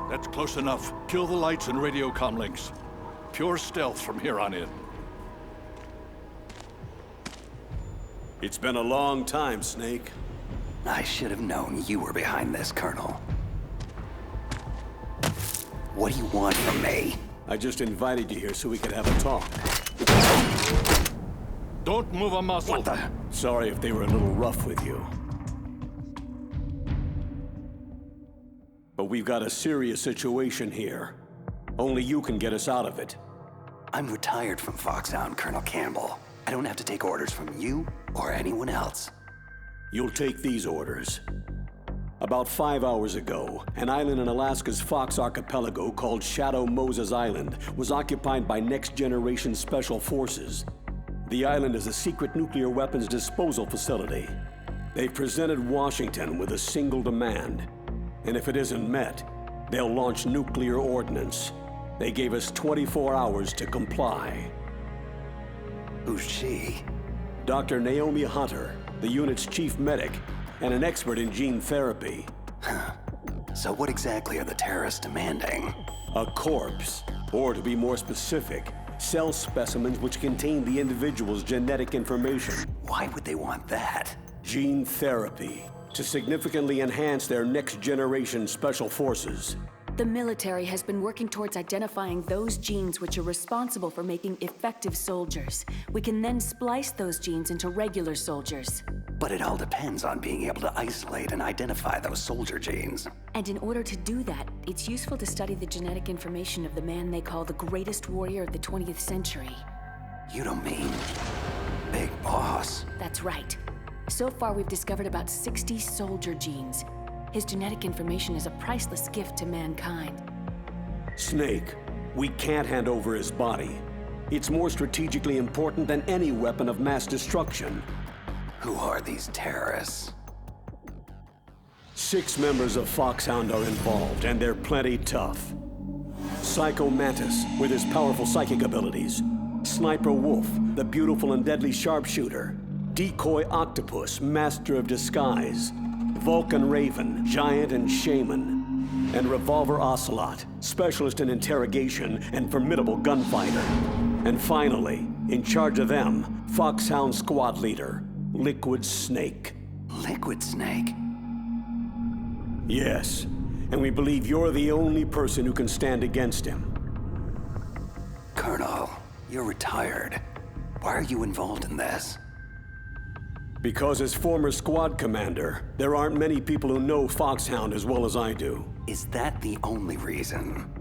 That's close enough. Kill the lights and radio comm links. Pure stealth from here on in. It's been a long time, Snake. I should have known you were behind this, Colonel. What do you want from me? I just invited you here so we could have a talk. Don't move a muscle. What the? Sorry if they were a little rough with you. But we've got a serious situation here. Only you can get us out of it. I'm retired from Foxhound, Colonel Campbell. I don't have to take orders from you or anyone else. You'll take these orders. About 5 hours ago, an island in Alaska's Fox Archipelago called Shadow Moses Island was occupied by next-generation special forces. The island is a secret nuclear weapons disposal facility. They've presented Washington with a single demand, and if it isn't met, they'll launch nuclear ordnance. They gave us 24 hours to comply. Who's she? Dr. Naomi Hunter, the unit's chief medic, and an expert in gene therapy. So what exactly are the terrorists demanding? A corpse, or to be more specific, cell specimens which contain the individual's genetic information. Why would they want that? Gene therapy, to significantly enhance their next-generation special forces. The military has been working towards identifying those genes which are responsible for making effective soldiers. We can then splice those genes into regular soldiers. But it all depends on being able to isolate and identify those soldier genes. And in order to do that, it's useful to study the genetic information of the man they call the greatest warrior of the 20th century. You don't mean Big Boss? That's right. So far, we've discovered about 60 soldier genes. His genetic information is a priceless gift to mankind. Snake, we can't hand over his body. It's more strategically important than any weapon of mass destruction. Who are these terrorists? 6 members of Foxhound are involved, and they're plenty tough. Psycho Mantis, with his powerful psychic abilities. Sniper Wolf, the beautiful and deadly sharpshooter. Decoy Octopus, master of disguise. Vulcan Raven, giant and shaman. And Revolver Ocelot, specialist in interrogation and formidable gunfighter. And finally, in charge of them, Foxhound squad leader, Liquid Snake. Liquid Snake? Yes, and we believe you're the only person who can stand against him. Colonel, you're retired. Why are you involved in this? Because as former squad commander, there aren't many people who know Foxhound as well as I do. Is that the only reason?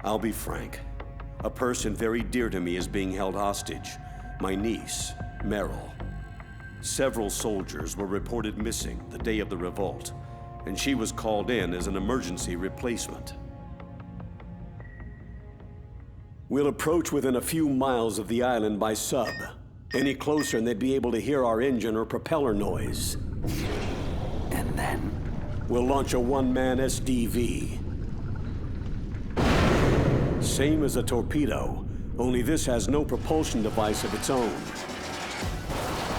I'll be frank. A person very dear to me is being held hostage. My niece, Meryl. Several soldiers were reported missing the day of the revolt, and she was called in as an emergency replacement. We'll approach within a few miles of the island by sub. Any closer and they'd be able to hear our engine or propeller noise. And then? We'll launch a one-man SDV. Same as a torpedo, only this has no propulsion device of its own.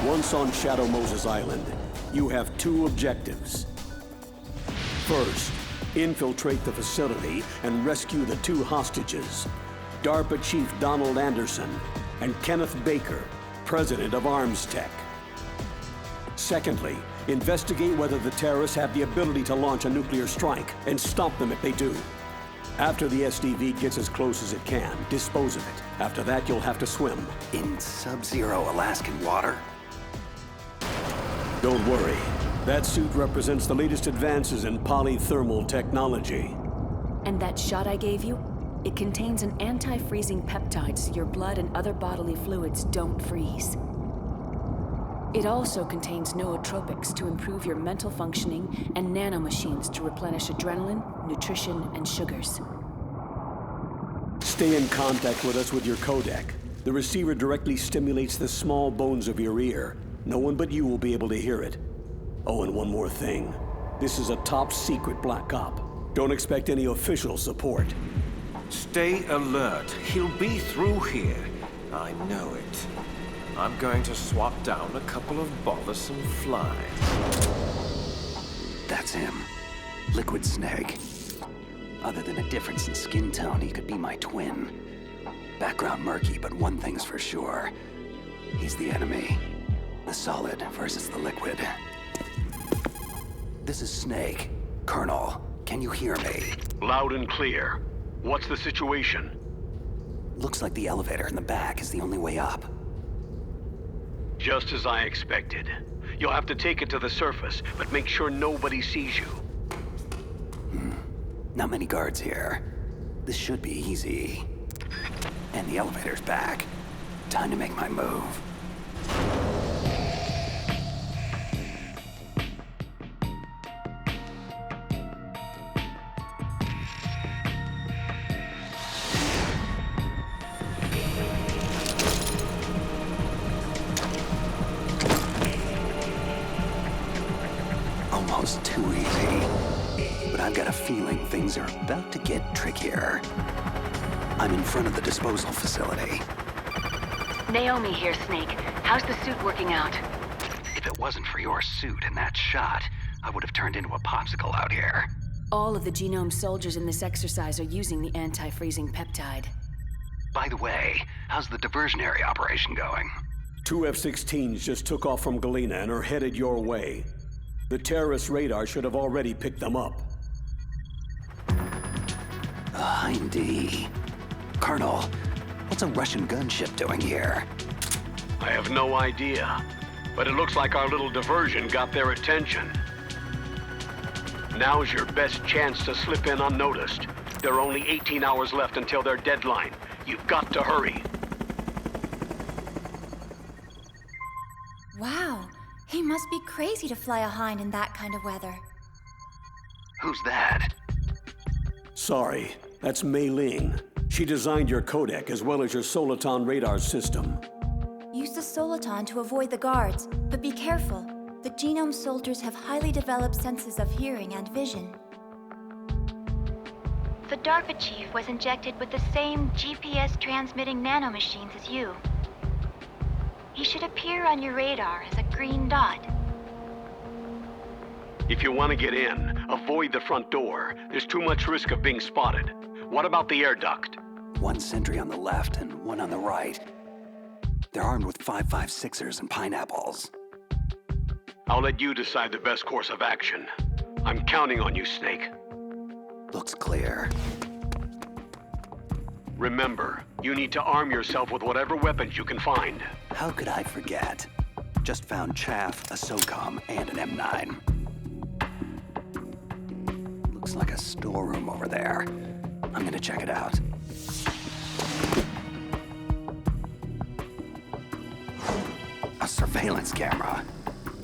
Once on Shadow Moses Island, you have 2 objectives. First, infiltrate the facility and rescue the 2 hostages, DARPA Chief Donald Anderson and Kenneth Baker, President of Arms Tech. Secondly, investigate whether the terrorists have the ability to launch a nuclear strike and stop them if they do. After the SDV gets as close as it can, dispose of it. After that, you'll have to swim. In sub-zero Alaskan water? Don't worry. That suit represents the latest advances in polythermal technology. And that shot I gave you? It contains an anti-freezing peptide so your blood and other bodily fluids don't freeze. It also contains nootropics to improve your mental functioning and nanomachines to replenish adrenaline, nutrition, and sugars. Stay in contact with us with your codec. The receiver directly stimulates the small bones of your ear. No one but you will be able to hear it. Oh, and one more thing. This is a top-secret black op. Don't expect any official support. Stay alert. He'll be through here. I know it. I'm going to swat down a couple of bothersome flies. That's him. Liquid Snake. Other than a difference in skin tone, he could be my twin. Background murky, but one thing's for sure. He's the enemy. The solid versus the liquid. This is Snake. Colonel, can you hear me? Loud and clear. What's the situation? Looks like the elevator in the back is the only way up. Just as I expected. You'll have to take it to the surface, but make sure nobody sees you. Not many guards here. This should be easy. And the elevator's back. Time to make my move. Almost too easy. But I've got a feeling things are about to get trickier. I'm in front of the disposal facility. Naomi here, Snake. How's the suit working out? If it wasn't for your suit and that shot, I would have turned into a popsicle out here. All of the genome soldiers in this exercise are using the anti-freezing peptide. By the way, how's the diversionary operation going? 2 F-16s just took off from Galena and are headed your way. The terrorist radar should have already picked them up. Hindy. Colonel, what's a Russian gunship doing here? I have no idea, but it looks like our little diversion got their attention. Now's your best chance to slip in unnoticed. There are only 18 hours left until their deadline. You've got to hurry. Wow, he must be crazy to fly a Hind in that kind of weather. Who's that? Sorry, that's Mei Ling. She designed your codec as well as your Soliton radar system. Use the Soliton to avoid the guards, but be careful. The genome soldiers have highly developed senses of hearing and vision. The DARPA chief was injected with the same GPS-transmitting nanomachines as you. He should appear on your radar as a green dot. If you want to get in, avoid the front door. There's too much risk of being spotted. What about the air duct? One sentry on the left and one on the right. They're armed with 5.56ers and pineapples. I'll let you decide the best course of action. I'm counting on you, Snake. Looks clear. Remember, you need to arm yourself with whatever weapons you can find. How could I forget? Just found chaff, a SOCOM, and an M9. Looks like a storeroom over there. I'm gonna check it out. A surveillance camera.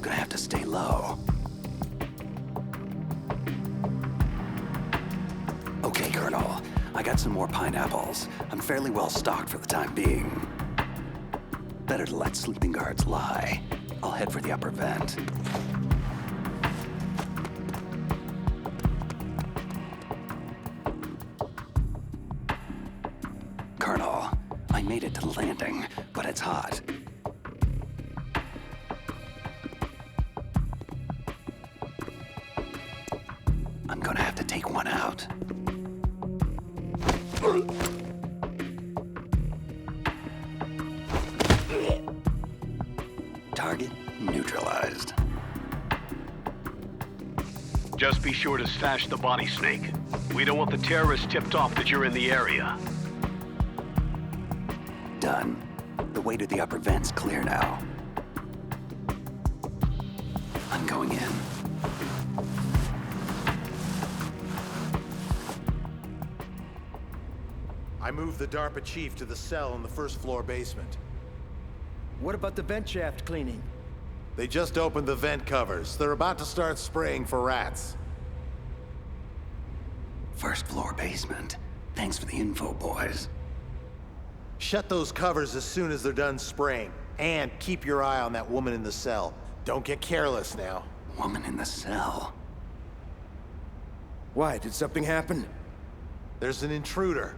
Gonna have to stay low. Okay, Colonel. I got some more pineapples. I'm fairly well stocked for the time being. Better to let sleeping guards lie. I'll head for the upper vent. Colonel, I made it to the landing, but it's hot. I'm gonna have to take one out. Target neutralized. Just be sure to stash the body, Snake. We don't want the terrorists tipped off that you're in the area. Done. The way to the upper vent's clear now. I'm going in. I moved the DARPA chief to the cell in the first floor basement. What about the vent shaft cleaning? They just opened the vent covers. They're about to start spraying for rats. First floor basement. Thanks for the info, boys. Shut those covers as soon as they're done spraying. And keep your eye on that woman in the cell. Don't get careless now. Woman in the cell. Why, did something happen? There's an intruder.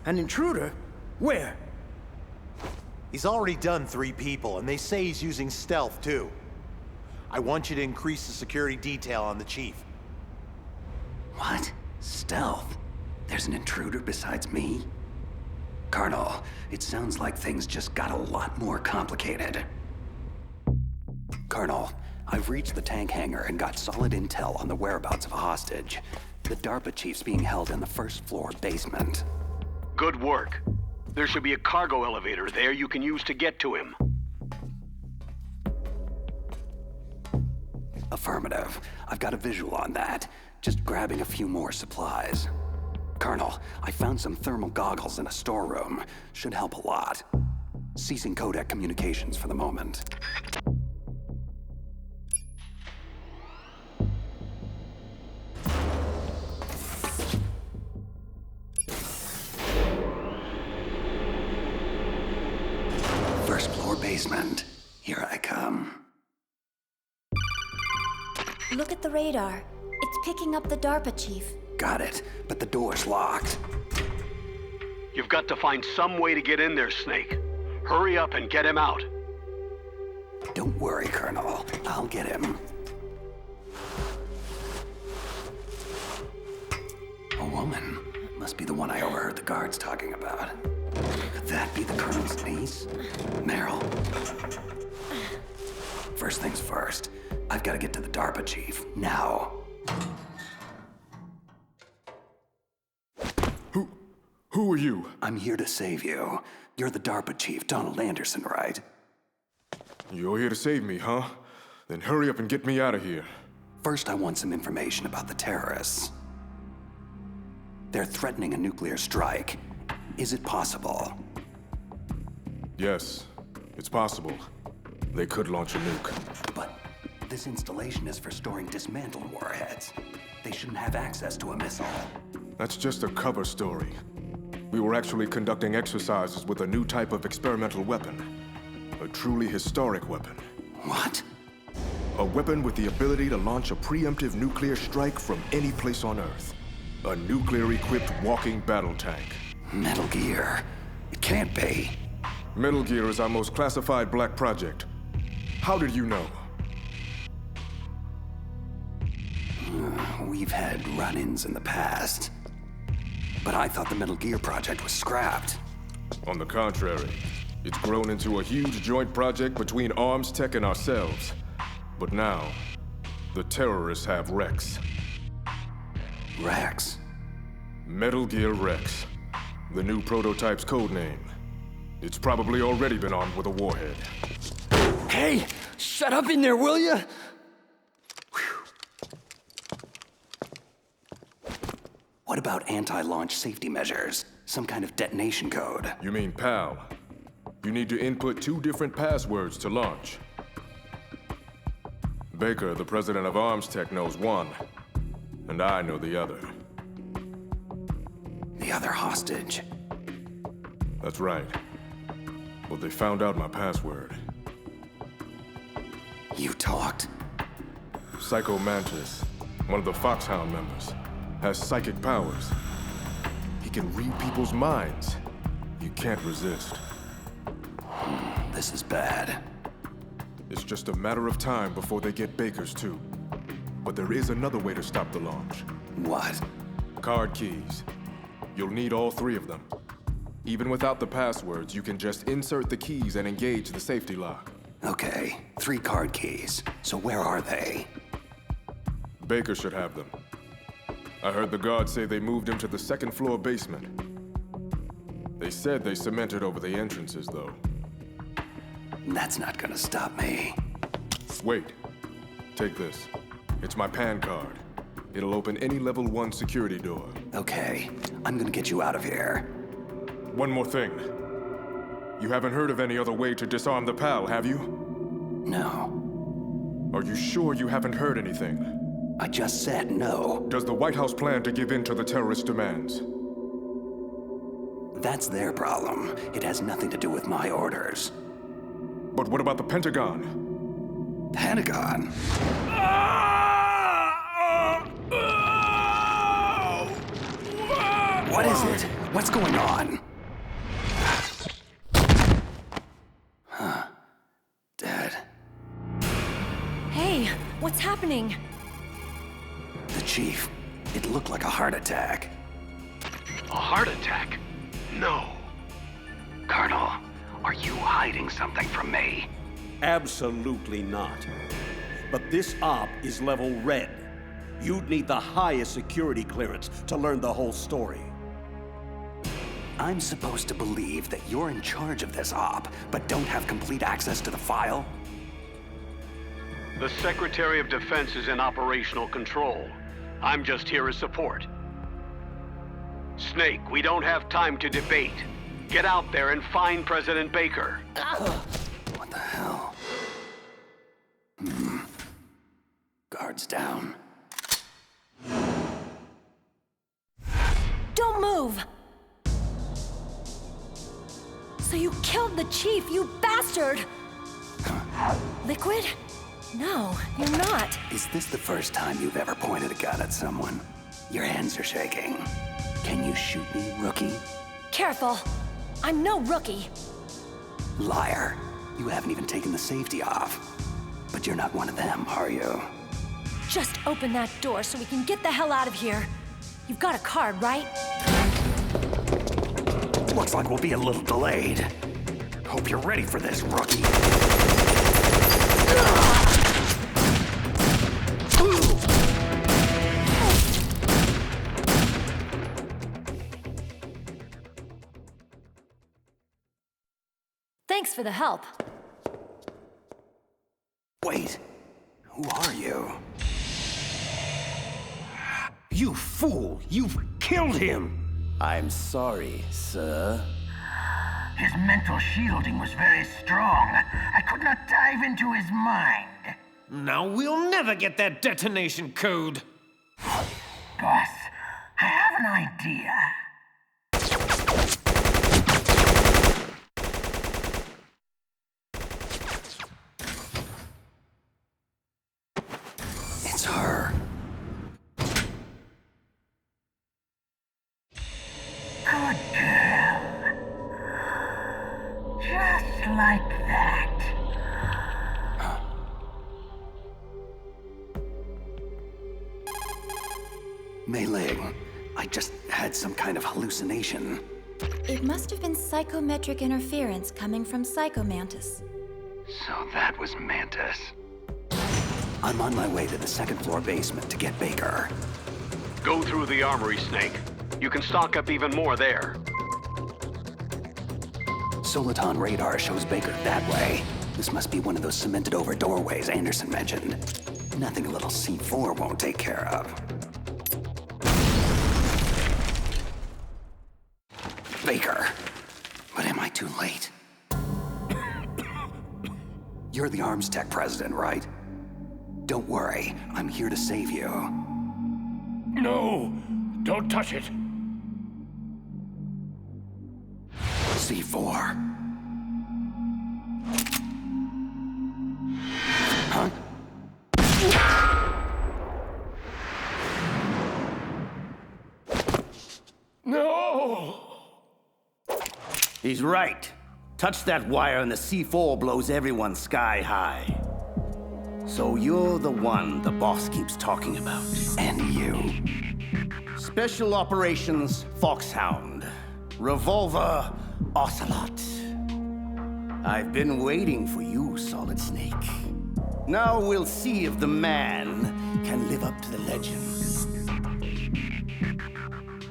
An intruder? Where? He's already done 3 people, and they say he's using stealth, too. I want you to increase the security detail on the chief. What? Stealth? There's an intruder besides me? Colonel, it sounds like things just got a lot more complicated. Colonel, I've reached the tank hangar and got solid intel on the whereabouts of a hostage. The DARPA chief's being held in the first floor basement. Good work. There should be a cargo elevator there you can use to get to him. Affirmative. I've got a visual on that. Just grabbing a few more supplies. Colonel, I found some thermal goggles in a storeroom. Should help a lot. Ceasing codec communications for the moment. First floor basement. Here I come. Look at the radar. It's picking up the DARPA chief. Got it, but the door's locked. You've got to find some way to get in there, Snake. Hurry up and get him out. Don't worry, Colonel. I'll get him. A woman. Must be the one I overheard the guards talking about. Could that be the Colonel's niece? Meryl? First things first. I've got to get to the DARPA chief. Now. Who are you? I'm here to save you. You're the DARPA chief, Donald Anderson, right? You're here to save me, huh? Then hurry up and get me out of here. First, I want some information about the terrorists. They're threatening a nuclear strike. Is it possible? Yes, it's possible. They could launch a nuke. But this installation is for storing dismantled warheads. They shouldn't have access to a missile. That's just a cover story. We were actually conducting exercises with a new type of experimental weapon. A truly historic weapon. What? A weapon with the ability to launch a preemptive nuclear strike from any place on Earth. A nuclear-equipped walking battle tank. Metal Gear. It can't be. Metal Gear is our most classified black project. How did you know? We've had run-ins in the past. But I thought the Metal Gear project was scrapped. On the contrary, it's grown into a huge joint project between Arms Tech and ourselves. But now, the terrorists have Rex. Rex? Metal Gear Rex. The new prototype's codename. It's probably already been armed with a warhead. Hey! Shut up in there, will ya? What about anti-launch safety measures? Some kind of detonation code? You mean PAL? You need to input 2 different passwords to launch. Baker, the president of Arms Tech, knows one, and I know the other. The other hostage? That's right. But they found out my password. You talked? Psycho Mantis, one of the Foxhound members, has psychic powers. He can read people's minds. You can't resist. This is bad. It's just a matter of time before they get Baker's too. But there is another way to stop the launch. What? Card keys. You'll need all 3 of them. Even without the passwords, you can just insert the keys and engage the safety lock. Okay, 3 card keys. So where are they? Baker should have them. I heard the guards say they moved him to the 2nd floor basement. They said they cemented over the entrances, though. That's not gonna stop me. Wait. Take this. It's my PAN card. It'll open any level 1 security door. Okay, I'm gonna get you out of here. One more thing. You haven't heard of any other way to disarm the PAL, have you? No. Are you sure you haven't heard anything? I just said no. Does the White House plan to give in to the terrorist demands? That's their problem. It has nothing to do with my orders. But what about the Pentagon? Pentagon? What is it? What's going on? Huh. Dead. Hey, what's happening? The chief. It looked like a heart attack. A heart attack? No. Colonel, are you hiding something from me? Absolutely not. But this op is level red. You'd need the highest security clearance to learn the whole story. I'm supposed to believe that you're in charge of this op, but don't have complete access to the file? The Secretary of Defense is in operational control. I'm just here as support. Snake, we don't have time to debate. Get out there and find President Baker. What the hell? Guards down. Don't move! So you killed the chief, you bastard! Liquid? No, you're not. Is this the first time you've ever pointed a gun at someone? Your hands are shaking. Can you shoot me, rookie? Careful. I'm no rookie. Liar. You haven't even taken the safety off. But you're not one of them, are you? Just open that door so we can get the hell out of here. You've got a card, right? Looks like we'll be a little delayed. Hope you're ready for this, rookie. Thanks for the help. Wait, who are you? You fool! You've killed him! I'm sorry, sir. His mental shielding was very strong. I could not dive into his mind. Now we'll never get that detonation code. Boss, I have an idea. It's her. Good girl. Just like that. Mei Ling, I just had some kind of hallucination. It must have been psychometric interference coming from Psychomantis. So that was Mantis. I'm on my way to the second floor basement to get Baker. Go through the armory, Snake. You can stock up even more there. Soliton radar shows Baker that way. This must be one of those cemented over doorways Anderson mentioned. Nothing a little C4 won't take care of. Baker, but am I too late? You're the arms tech president, right? Don't worry, I'm here to save you. No, don't touch it. C4. Huh? No! He's right. Touch that wire and the C4 blows everyone sky high. So you're the one the boss keeps talking about. And you. Special Operations Foxhound. Revolver Ocelot. I've been waiting for you, Solid Snake. Now we'll see if the man can live up to the legend.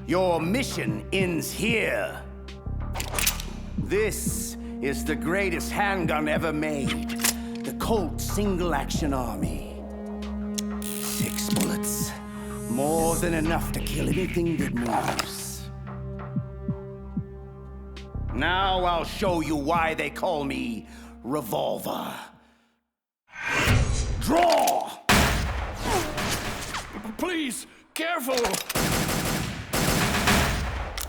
Your mission ends here. This is the greatest handgun ever made. The Colt Single-Action Army. 6 bullets. More than enough to kill anything that moves. Now I'll show you why they call me Revolver. Draw! Please, careful!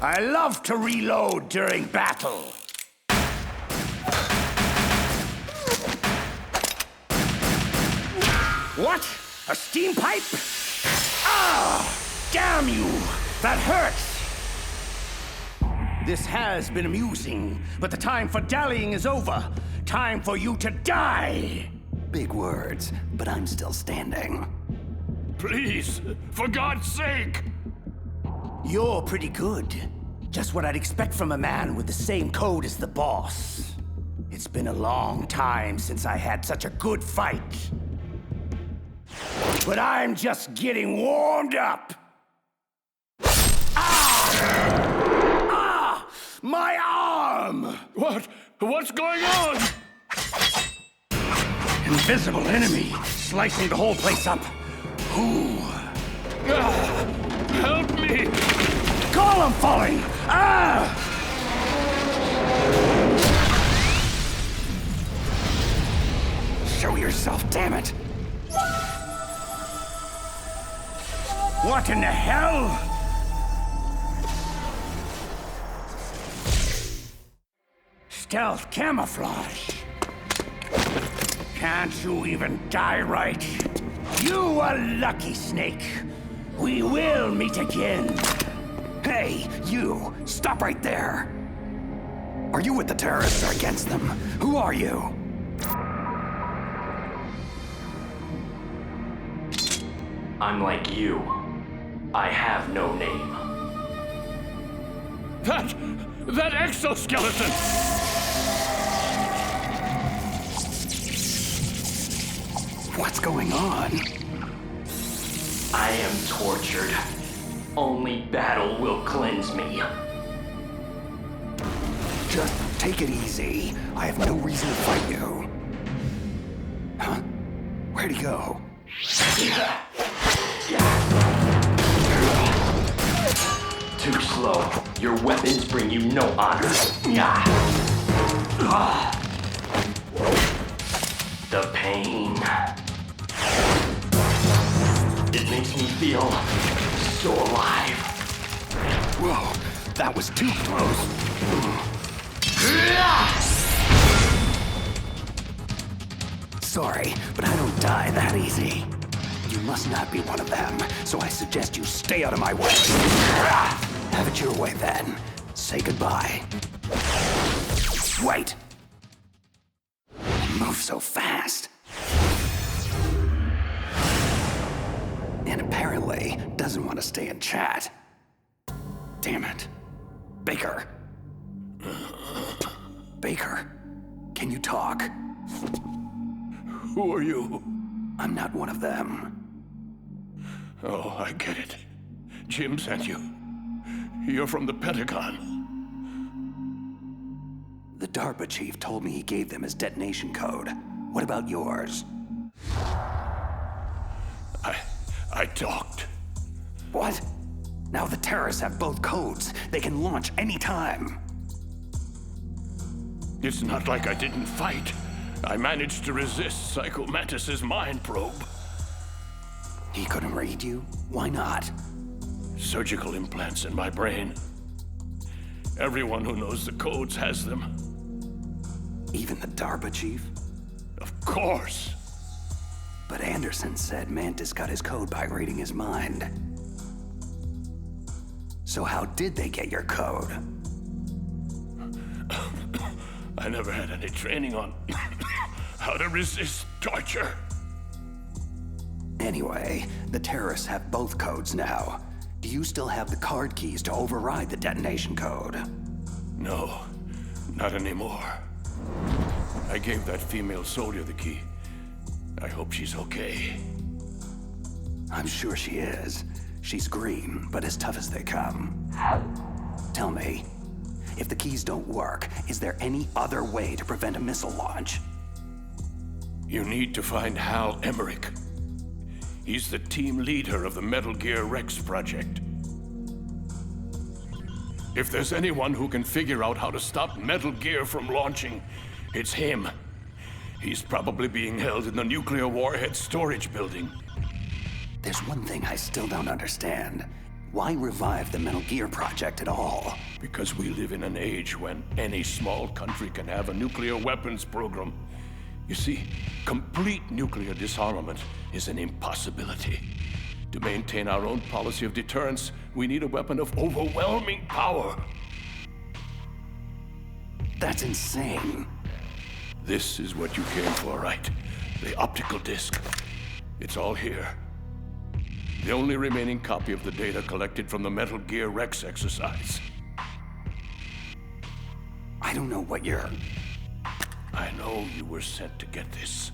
I love to reload during battle. What? A steam pipe? Ah! Damn you! That hurts! This has been amusing, but the time for dallying is over. Time for you to die! Big words, but I'm still standing. Please, for God's sake! You're pretty good. Just what I'd expect from a man with the same code as the boss. It's been a long time since I had such a good fight. But I'm just getting warmed up. Ah! My arm! What's going on? Invisible enemy, slicing the whole place up. Ooh. Help me! Column falling! Ah! Show yourself, damn it! What in the hell? Stealth camouflage. Can't you even die right? You are lucky, Snake. We will meet again. Hey, you! Stop right there! Are you with the terrorists or against them? Who are you? I'm like you. I have no name. That exoskeleton! What's going on? I am tortured. Only battle will cleanse me. Just take it easy. I have no reason to fight you. Huh? Where'd he go? Too slow. Your weapons bring you no honor. The pain. It makes me feel so alive. Whoa, that was too close. Sorry, but I don't die that easy. You must not be one of them, so I suggest you stay out of my way. Have it your way then. Say goodbye. Wait! You move so fast. And apparently doesn't want to stay and chat. Damn it. Baker. Baker, can you talk? Who are you? I'm not one of them. Oh, I get it. Jim sent you. You're from the Pentagon. The DARPA chief told me he gave them his detonation code. What about yours? I talked. What? Now the terrorists have both codes. They can launch any time. It's not like I didn't fight. I managed to resist Psycho Mantis's mind probe. He couldn't read you? Why not? Surgical implants in my brain. Everyone who knows the codes has them. Even the DARPA chief? Of course. But Anderson said Mantis got his code by reading his mind. So how did they get your code? I never had any training on how to resist torture. Anyway, the terrorists have both codes now. Do you still have the card keys to override the detonation code? No, not anymore. I gave that female soldier the key. I hope she's okay. I'm sure she is. She's green, but as tough as they come. Tell me, if the keys don't work, is there any other way to prevent a missile launch? You need to find Hal Emmerich. He's the team leader of the Metal Gear Rex project. If there's anyone who can figure out how to stop Metal Gear from launching, it's him. He's probably being held in the nuclear warhead storage building. There's one thing I still don't understand. Why revive the Metal Gear project at all? Because we live in an age when any small country can have a nuclear weapons program. You see, complete nuclear disarmament is an impossibility. To maintain our own policy of deterrence, we need a weapon of overwhelming power. That's insane. This is what you came for, right? The optical disc. It's all here. The only remaining copy of the data collected from the Metal Gear Rex exercise. I don't know what you're... I know you were sent to get this.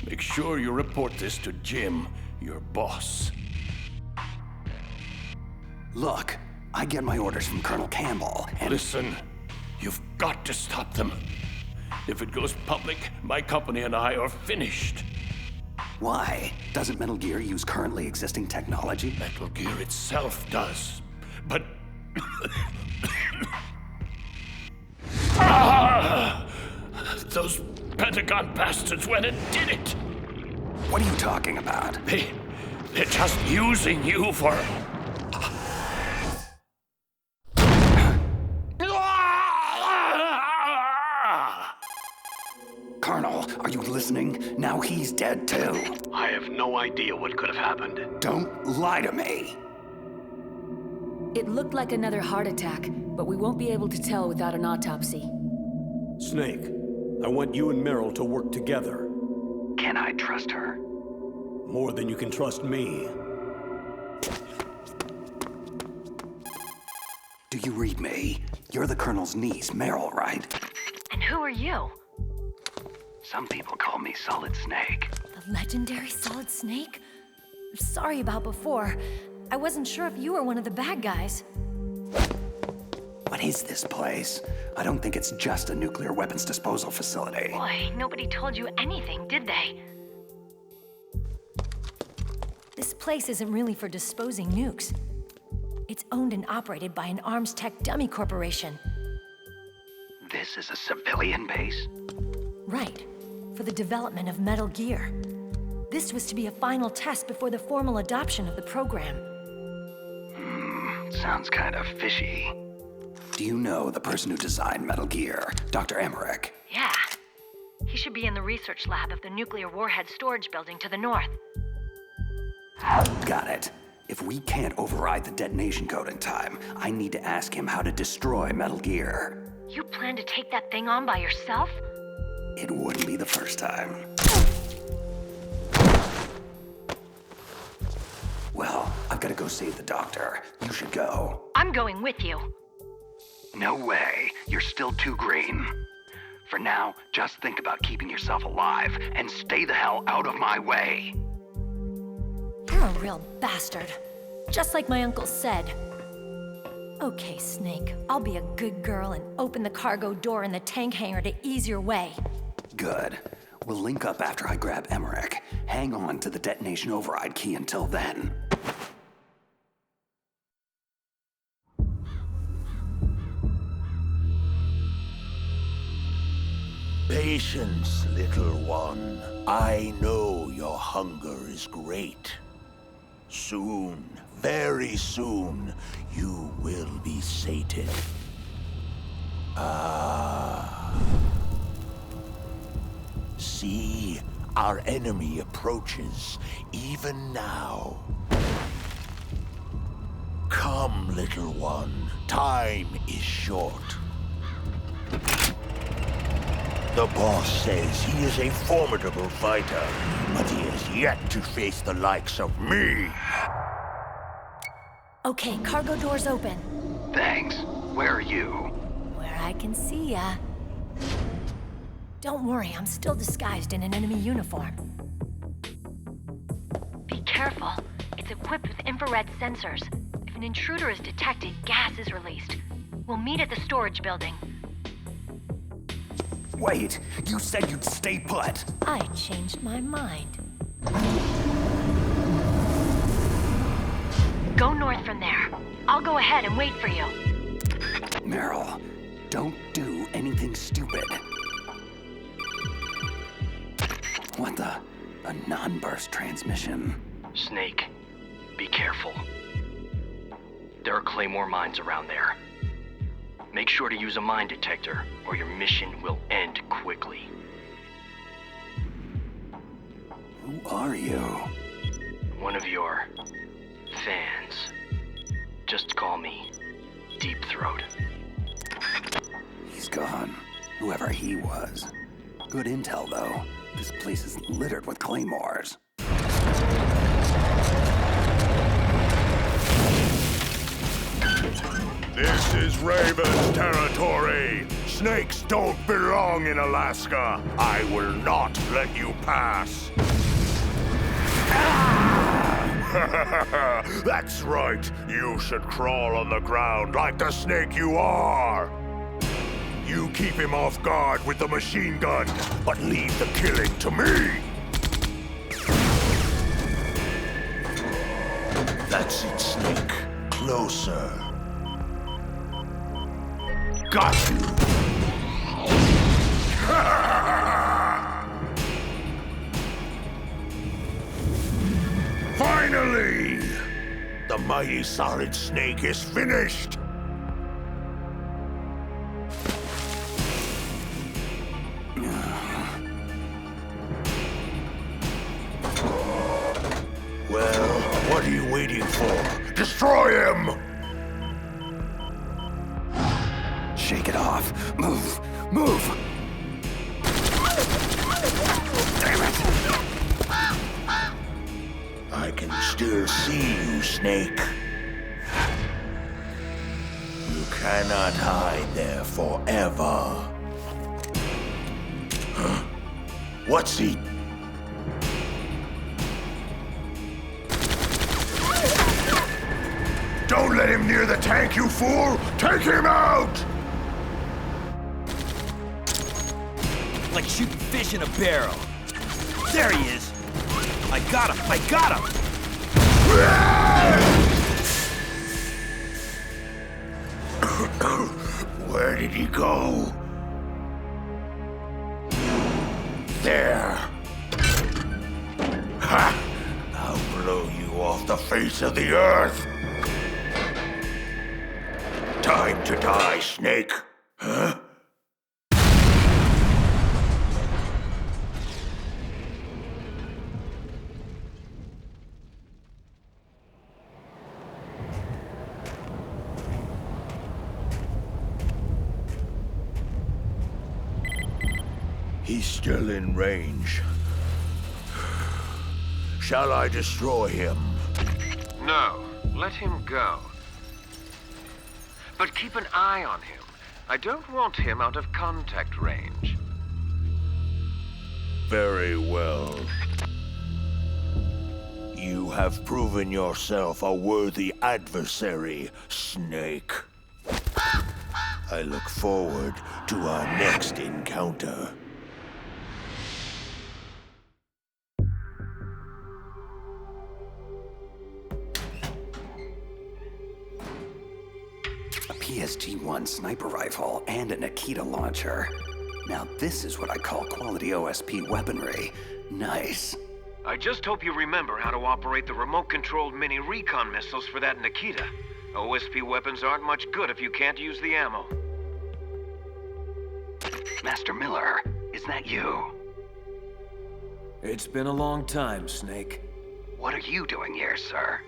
Make sure you report this to Jim, your boss. Look, I get my orders from Colonel Campbell, and... Listen, you've got to stop them. If it goes public, my company and I are finished. Why? Doesn't Metal Gear use currently existing technology? Metal Gear itself does, but... Those Pentagon bastards went and did it! What are you talking about? They're just using you for... Colonel, are you listening? Now he's dead too. I have no idea what could have happened. Don't lie to me. It looked like another heart attack, but we won't be able to tell without an autopsy. Snake, I want you and Meryl to work together. Can I trust her? More than you can trust me. Do you read me? You're the Colonel's niece, Meryl, right? And who are you? Some people call me Solid Snake. The legendary Solid Snake? Sorry about before. I wasn't sure if you were one of the bad guys. What is this place? I don't think it's just a nuclear weapons disposal facility. Boy, nobody told you anything, did they? This place isn't really for disposing nukes. It's owned and operated by an arms tech dummy corporation. This is a civilian base? Right. For the development of Metal Gear. This was to be a final test before the formal adoption of the program. Sounds kind of fishy. Do you know the person who designed Metal Gear, Dr. Emmerich? Yeah. He should be in the research lab of the nuclear warhead storage building to the north. Got it. If we can't override the detonation code in time, I need to ask him how to destroy Metal Gear. You plan to take that thing on by yourself? It wouldn't be the first time. Well, I've got to go save the doctor. You should go. I'm going with you. No way. You're still too green. For now, just think about keeping yourself alive and stay the hell out of my way. You're a real bastard. Just like my uncle said. Okay, Snake, I'll be a good girl and open the cargo door in the tank hangar to ease your way. Good. We'll link up after I grab Emmerich. Hang on to the detonation override key until then. Patience, little one. I know your hunger is great. Soon, very soon, you will be sated. See, our enemy approaches, even now. Come, little one. Time is short. The boss says he is a formidable fighter, but he has yet to face the likes of me. Okay, cargo door's open. Thanks. Where are you? Where I can see ya. Don't worry, I'm still disguised in an enemy uniform. Be careful. It's equipped with infrared sensors. If an intruder is detected, gas is released. We'll meet at the storage building. Wait, you said you'd stay put. I changed my mind. Go north from there. I'll go ahead and wait for you. Meryl, don't do anything stupid. What the? A non-burst transmission. Snake, be careful. There are Claymore mines around there. Make sure to use a mine detector, or your mission will end quickly. Who are you? One of your fans. Just call me Deep Throat. He's gone. Whoever he was. Good intel, though. This place is littered with claymores. Raven's territory! Snakes don't belong in Alaska! I will not let you pass! That's right! You should crawl on the ground like the snake you are! You keep him off guard with the machine gun, but leave the killing to me! That's it, Snake. Closer. Got you! Finally! The mighty Solid Snake is finished! Well, what are you waiting for? Destroy him! Shake it off. Move! Move! Damn it! I can still see you, Snake. You cannot hide there forever. Huh? What's he? Don't let him near the tank, you fool! Take him out! Like shooting fish in a barrel. There he is! I got him! I got him! Where did he go? There! Ha! I'll blow you off the face of the earth! Time to die, Snake! Huh? He's still in range. Shall I destroy him? No, let him go. But keep an eye on him. I don't want him out of contact range. Very well. You have proven yourself a worthy adversary, Snake. I look forward to our next encounter. A PST-1 sniper rifle and a Nikita launcher. Now this is what I call quality OSP weaponry. Nice. I just hope you remember how to operate the remote-controlled mini-recon missiles for that Nikita. OSP weapons aren't much good if you can't use the ammo. Master Miller, is that you? It's been a long time, Snake. What are you doing here, sir?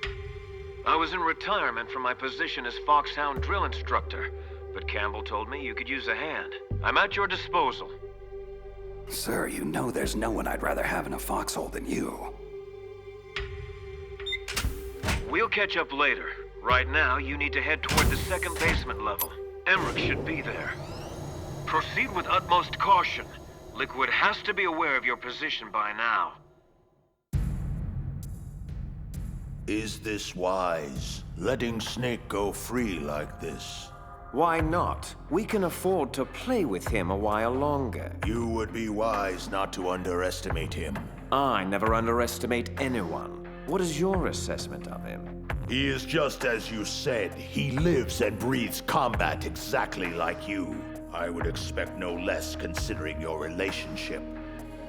I was in retirement from my position as Foxhound drill instructor, but Campbell told me you could use a hand. I'm at your disposal. Sir, you know there's no one I'd rather have in a foxhole than you. We'll catch up later. Right now, you need to head toward the second basement level. Emmerich should be there. Proceed with utmost caution. Liquid has to be aware of your position by now. Is this wise? Letting Snake go free like this? Why not? We can afford to play with him a while longer. You would be wise not to underestimate him. I never underestimate anyone. What is your assessment of him? He is just as you said. He lives and breathes combat exactly like you. I would expect no less considering your relationship.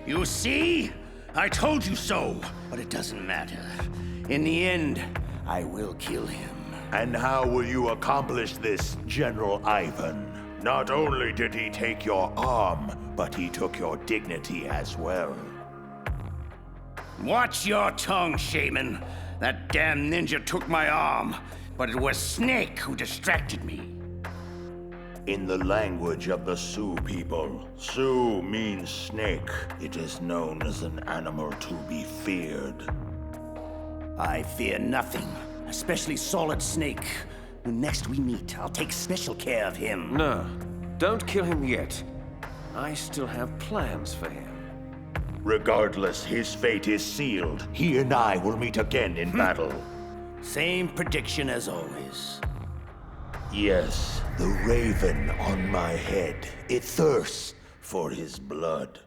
You see? I told you so, but it doesn't matter. In the end, I will kill him. And how will you accomplish this, General Ivan? Not only did he take your arm, but he took your dignity as well. Watch your tongue, Shaman. That damn ninja took my arm, but it was Snake who distracted me. In the language of the Sioux people, Sioux means snake. It is known as an animal to be feared. I fear nothing, especially Solid Snake. When next we meet, I'll take special care of him. No, don't kill him yet. I still have plans for him. Regardless, his fate is sealed. He and I will meet again in battle. Same prediction as always. Yes, the raven on my head. It thirsts for his blood.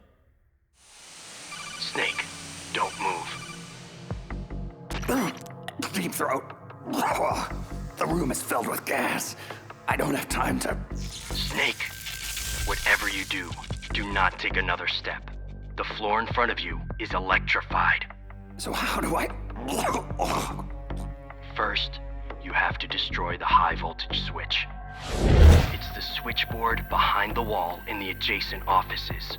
Snake, don't move. Deep throat. The room is filled with gas. I don't have time to... Snake, whatever you do not take another step. The floor in front of you is electrified. So how do I... First, you have to destroy the high voltage switch. It's the switchboard behind the wall in the adjacent offices.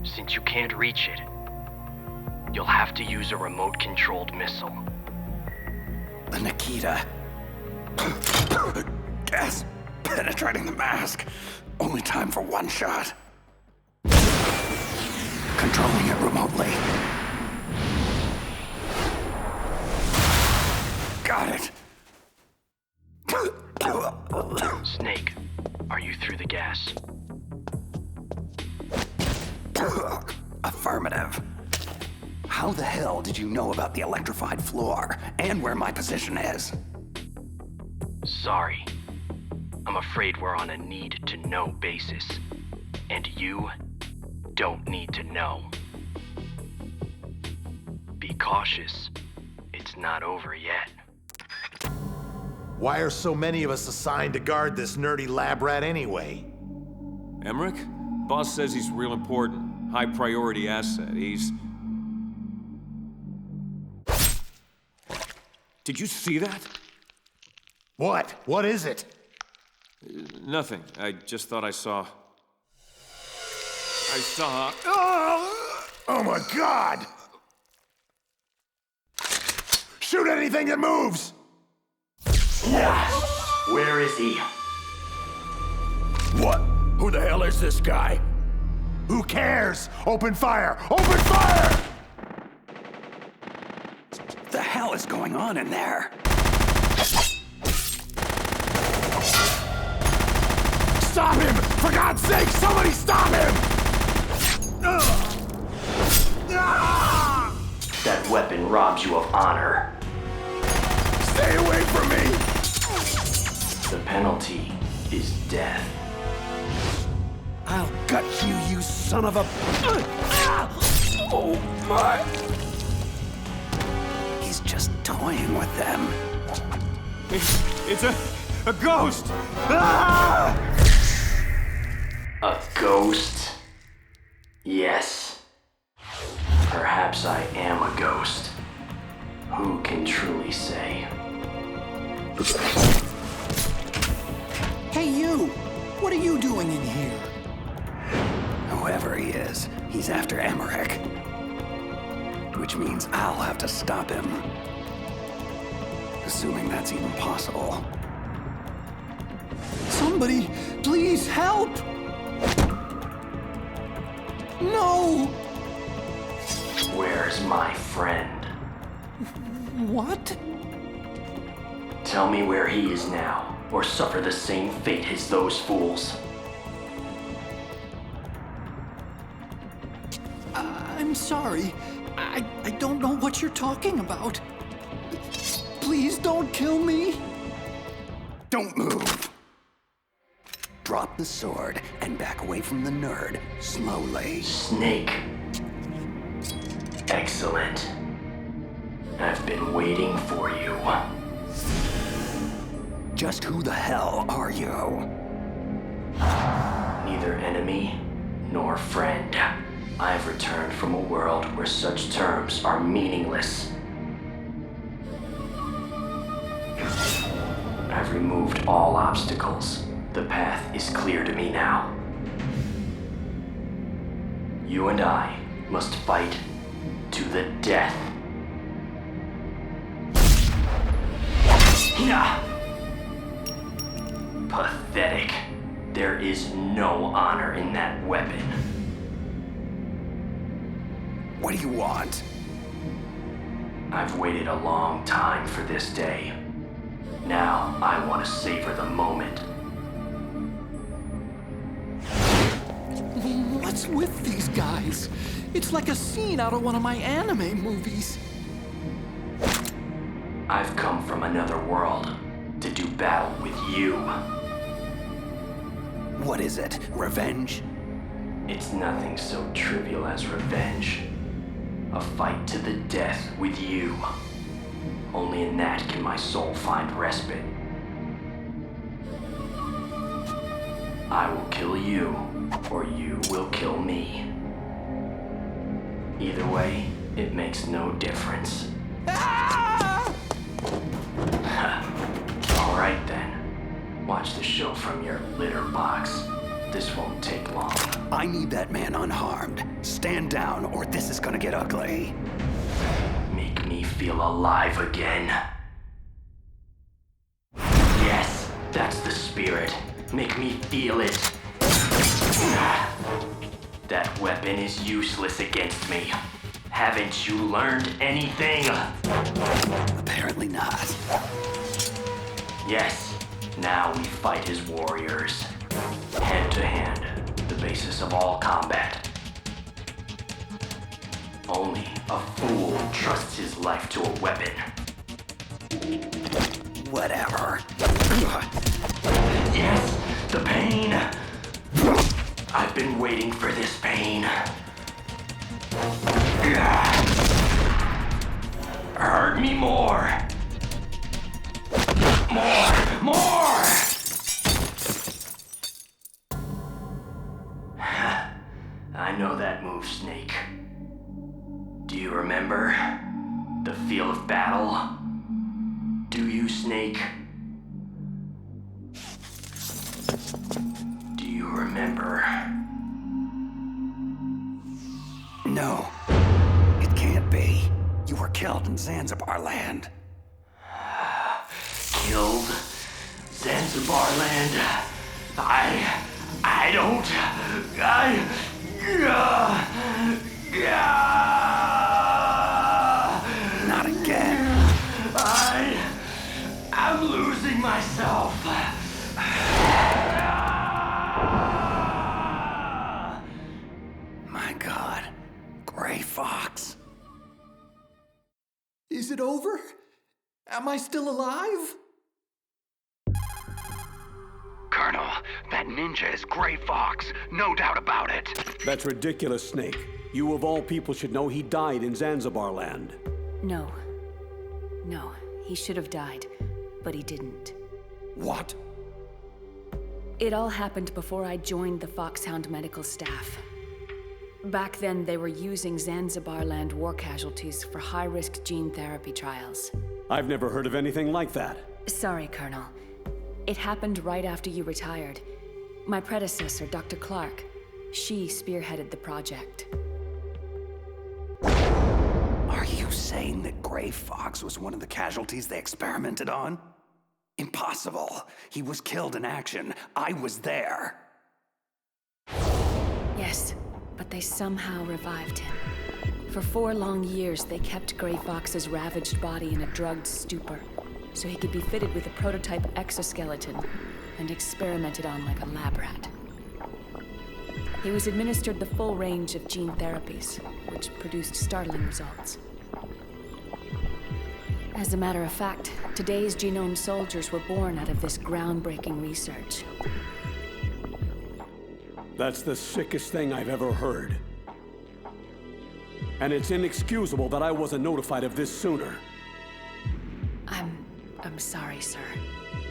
Since you can't reach it, you'll have to use a remote-controlled missile. The Nikita. Gas penetrating the mask. Only time for one shot. Controlling it remotely. Got it. Snake, are you through the gas? Affirmative. How the hell did you know about the electrified floor and where my position is? Sorry. I'm afraid we're on a need-to-know basis. And you don't need to know. Be cautious. It's not over yet. Why are so many of us assigned to guard this nerdy lab rat anyway? Emmerich? Boss says he's real important. High priority asset. He's... Did you see that? What? What is it? Nothing. I just thought I saw... Oh my God! Shoot anything that moves! Yeah. Where is he? What? Who the hell is this guy? Who cares? Open fire! Open fire! The hell is going on in there? Stop him! For God's sake, somebody stop him! That weapon robs you of honor. Stay away from me! The penalty is death. I'll gut you, you son of a... Oh, my... He's just toying with them. It's a ghost! A ghost? Yes. Perhaps I am a ghost. Who can truly say? Hey, you! What are you doing in here? Whoever he is, he's after Emmerich. Which means I'll have to stop him. Assuming that's even possible. Somebody, please help! No! Where's my friend? What? Tell me where he is now, or suffer the same fate as those fools. I'm sorry. I don't know what you're talking about. Please don't kill me. Don't move. Drop the sword and back away from the nerd, slowly. Snake. Excellent. I've been waiting for you. Just who the hell are you? Neither enemy nor friend. I've returned from a world where such terms are meaningless. I've removed all obstacles. The path is clear to me now. You and I must fight to the death. Yeah. Pathetic. There is no honor in that weapon. What do you want? I've waited a long time for this day. Now, I want to savor the moment. What's with these guys? It's like a scene out of one of my anime movies. I've come from another world to do battle with you. What is it? Revenge? It's nothing so trivial as revenge. A fight to the death with you. Only in that can my soul find respite. I will kill you, or you will kill me. Either way, it makes no difference. Alright then. Watch the show from your litter box. This won't take long. I need that man unharmed. Stand down, or this is gonna get ugly. Make me feel alive again. Yes, that's the spirit. Make me feel it. That weapon is useless against me. Haven't you learned anything? Apparently not. Yes, now we fight as warriors. Hand to hand, the basis of all combat. Only a fool trusts his life to a weapon. Whatever. Yes, the pain. I've been waiting for this pain. Hurt me more. More! I know that move, Snake. Do you remember? The feel of battle? Do you, Snake? Do you remember? No. It can't be. You were killed in Zanzibar land. Killed? Zanzibar land? I don't... Not again. I'm losing myself. My God. Gray Fox. Is it over? Am I still alive? Colonel, that ninja is Gray Fox. No doubt about it. That's ridiculous, Snake. You of all people should know he died in Zanzibar land. No. No, he should have died, but he didn't. What? It all happened before I joined the Foxhound medical staff. Back then, they were using Zanzibar land war casualties for high-risk gene therapy trials. I've never heard of anything like that. Sorry, Colonel. It happened right after you retired. My predecessor, Dr. Clark, she spearheaded the project. Are you saying that Gray Fox was one of the casualties they experimented on? Impossible. He was killed in action. I was there. Yes, but they somehow revived him. For 4 long years, they kept Gray Fox's ravaged body in a drugged stupor, so he could be fitted with a prototype exoskeleton and experimented on like a lab rat. He was administered the full range of gene therapies, which produced startling results. As a matter of fact, today's genome soldiers were born out of this groundbreaking research. That's the sickest thing I've ever heard. And it's inexcusable that I wasn't notified of this sooner. I'm sorry, sir.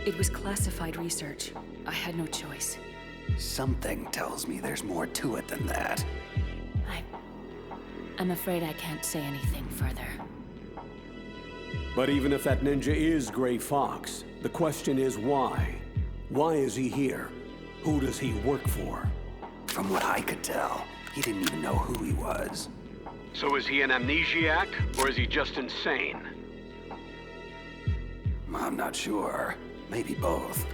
It was classified research. I had no choice. Something tells me there's more to it than that. I'm afraid I can't say anything further. But even if that ninja is Gray Fox, the question is why? Why is he here? Who does he work for? From what I could tell, he didn't even know who he was. So is he an amnesiac, or is he just insane? I'm not sure. Maybe both.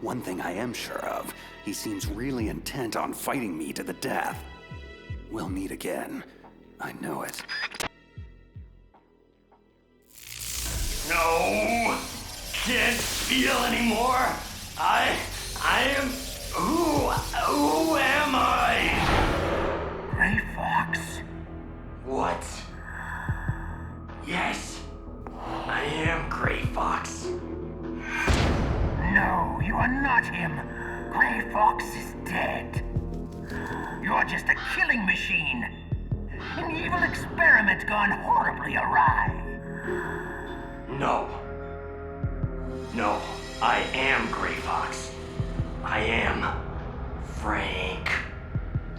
One thing I am sure of, he seems really intent on fighting me to the death. We'll meet again. I know it. No! can't feel anymore. I am... Who am I? Gray Fox. What? Yes, I am Gray Fox. No, you are not him. Gray Fox is dead. You're just a killing machine. An evil experiment gone horribly awry. No. No, I am Gray Fox. I am Frank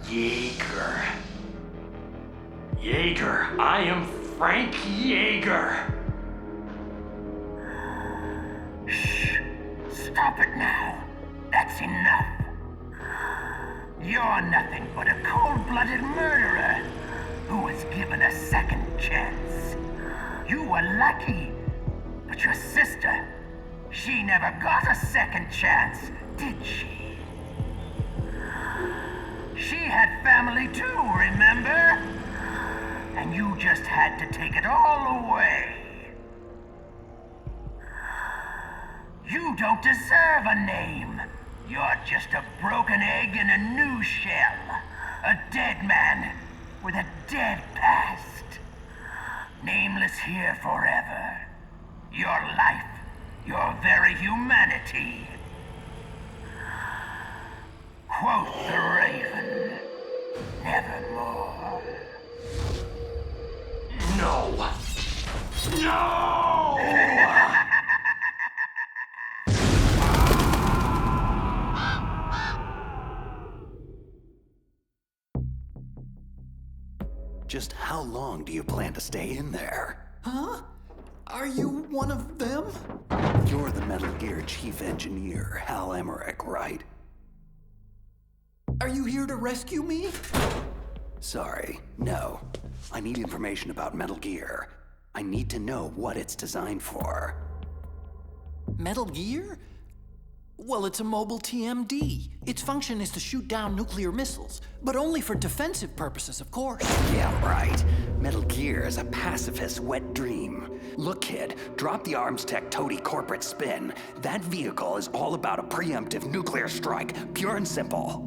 Yeager. Yeager. I am Frank Yeager. Shh. Stop it now. That's enough. You're nothing but a cold-blooded murderer who was given a second chance. You were lucky, but your sister, she never got a second chance, did she? She had family too, remember? And you just had to take it all away. You don't deserve a name. You're just a broken egg in a new shell. A dead man with a dead past. Nameless here forever. Your life, your very humanity. Quoth the raven, nevermore. No! No! Just how long do you plan to stay in there? Huh? Are you one of them? You're the Metal Gear chief engineer, Hal Emmerich, right? Are you here to rescue me? Sorry, no. I need information about Metal Gear. I need to know what it's designed for. Metal Gear? Well, it's a mobile TMD. Its function is to shoot down nuclear missiles, but only for defensive purposes, of course. Yeah, right. Metal Gear is a pacifist wet dream. Look, kid, drop the arms tech toady corporate spin. That vehicle is all about a preemptive nuclear strike, pure and simple.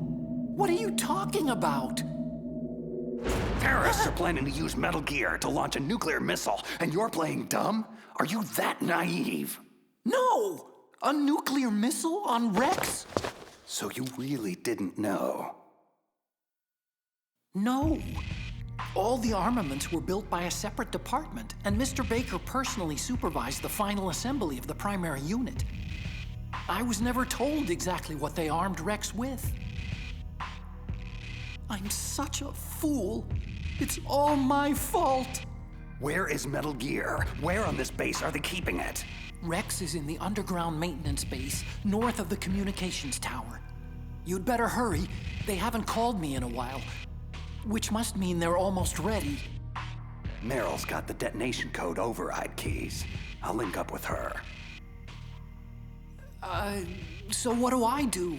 What are you talking about? Terrorists are planning to use Metal Gear to launch a nuclear missile, and you're playing dumb? Are you that naive? No! A nuclear missile on Rex? So you really didn't know? No. All the armaments were built by a separate department, and Mr. Baker personally supervised the final assembly of the primary unit. I was never told exactly what they armed Rex with. I'm such a fool. It's all my fault. Where is Metal Gear? Where on this base are they keeping it? Rex is in the underground maintenance base, north of the communications tower. You'd better hurry. They haven't called me in a while. Which must mean they're almost ready. Meryl's got the detonation code override keys. I'll link up with her. So what do I do?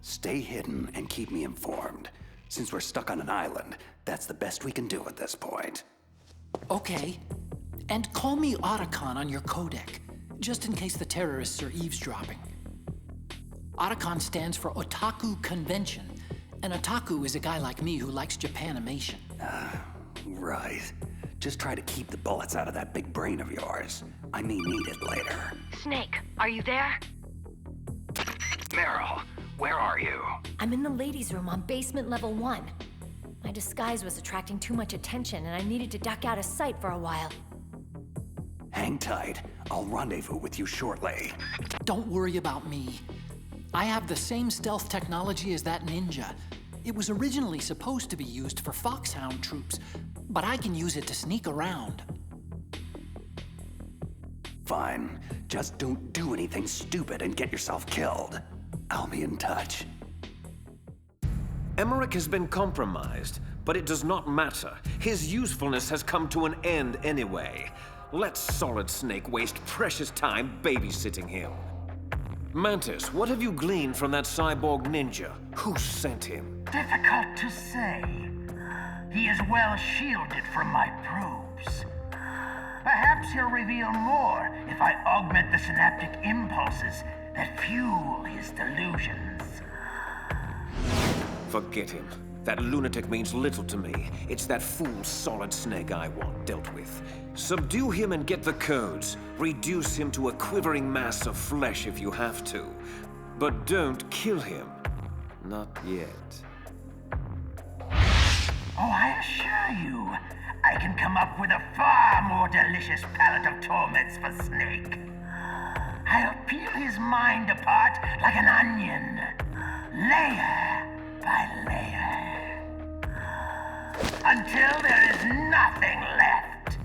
Stay hidden and keep me informed. Since we're stuck on an island, that's the best we can do at this point. Okay. And call me Otacon on your codec, just in case the terrorists are eavesdropping. Otacon stands for Otaku Convention, and Otaku is a guy like me who likes Japanimation. Right. Just try to keep the bullets out of that big brain of yours. I may need it later. Snake, are you there? Meryl, where are you? I'm in the ladies' room on basement level 1. My disguise was attracting too much attention, and I needed to duck out of sight for a while. Hang tight. I'll rendezvous with you shortly. Don't worry about me. I have the same stealth technology as that ninja. It was originally supposed to be used for Foxhound troops, but I can use it to sneak around. Fine. Just don't do anything stupid and get yourself killed. I'll be in touch. Emmerich has been compromised, but it does not matter. His usefulness has come to an end anyway. Let Solid Snake waste precious time babysitting him. Mantis, what have you gleaned from that cyborg ninja? Who sent him? Difficult to say. He is well shielded from my probes. Perhaps he'll reveal more if I augment the synaptic impulses that fuel his delusions. Forget him. That lunatic means little to me. It's that fool Solid Snake I want dealt with. Subdue him and get the codes. Reduce him to a quivering mass of flesh if you have to. But don't kill him. Not yet. Oh, I assure you, I can come up with a far more delicious palette of torments for Snake. I'll peel his mind apart like an onion, layer by layer, until there is nothing left.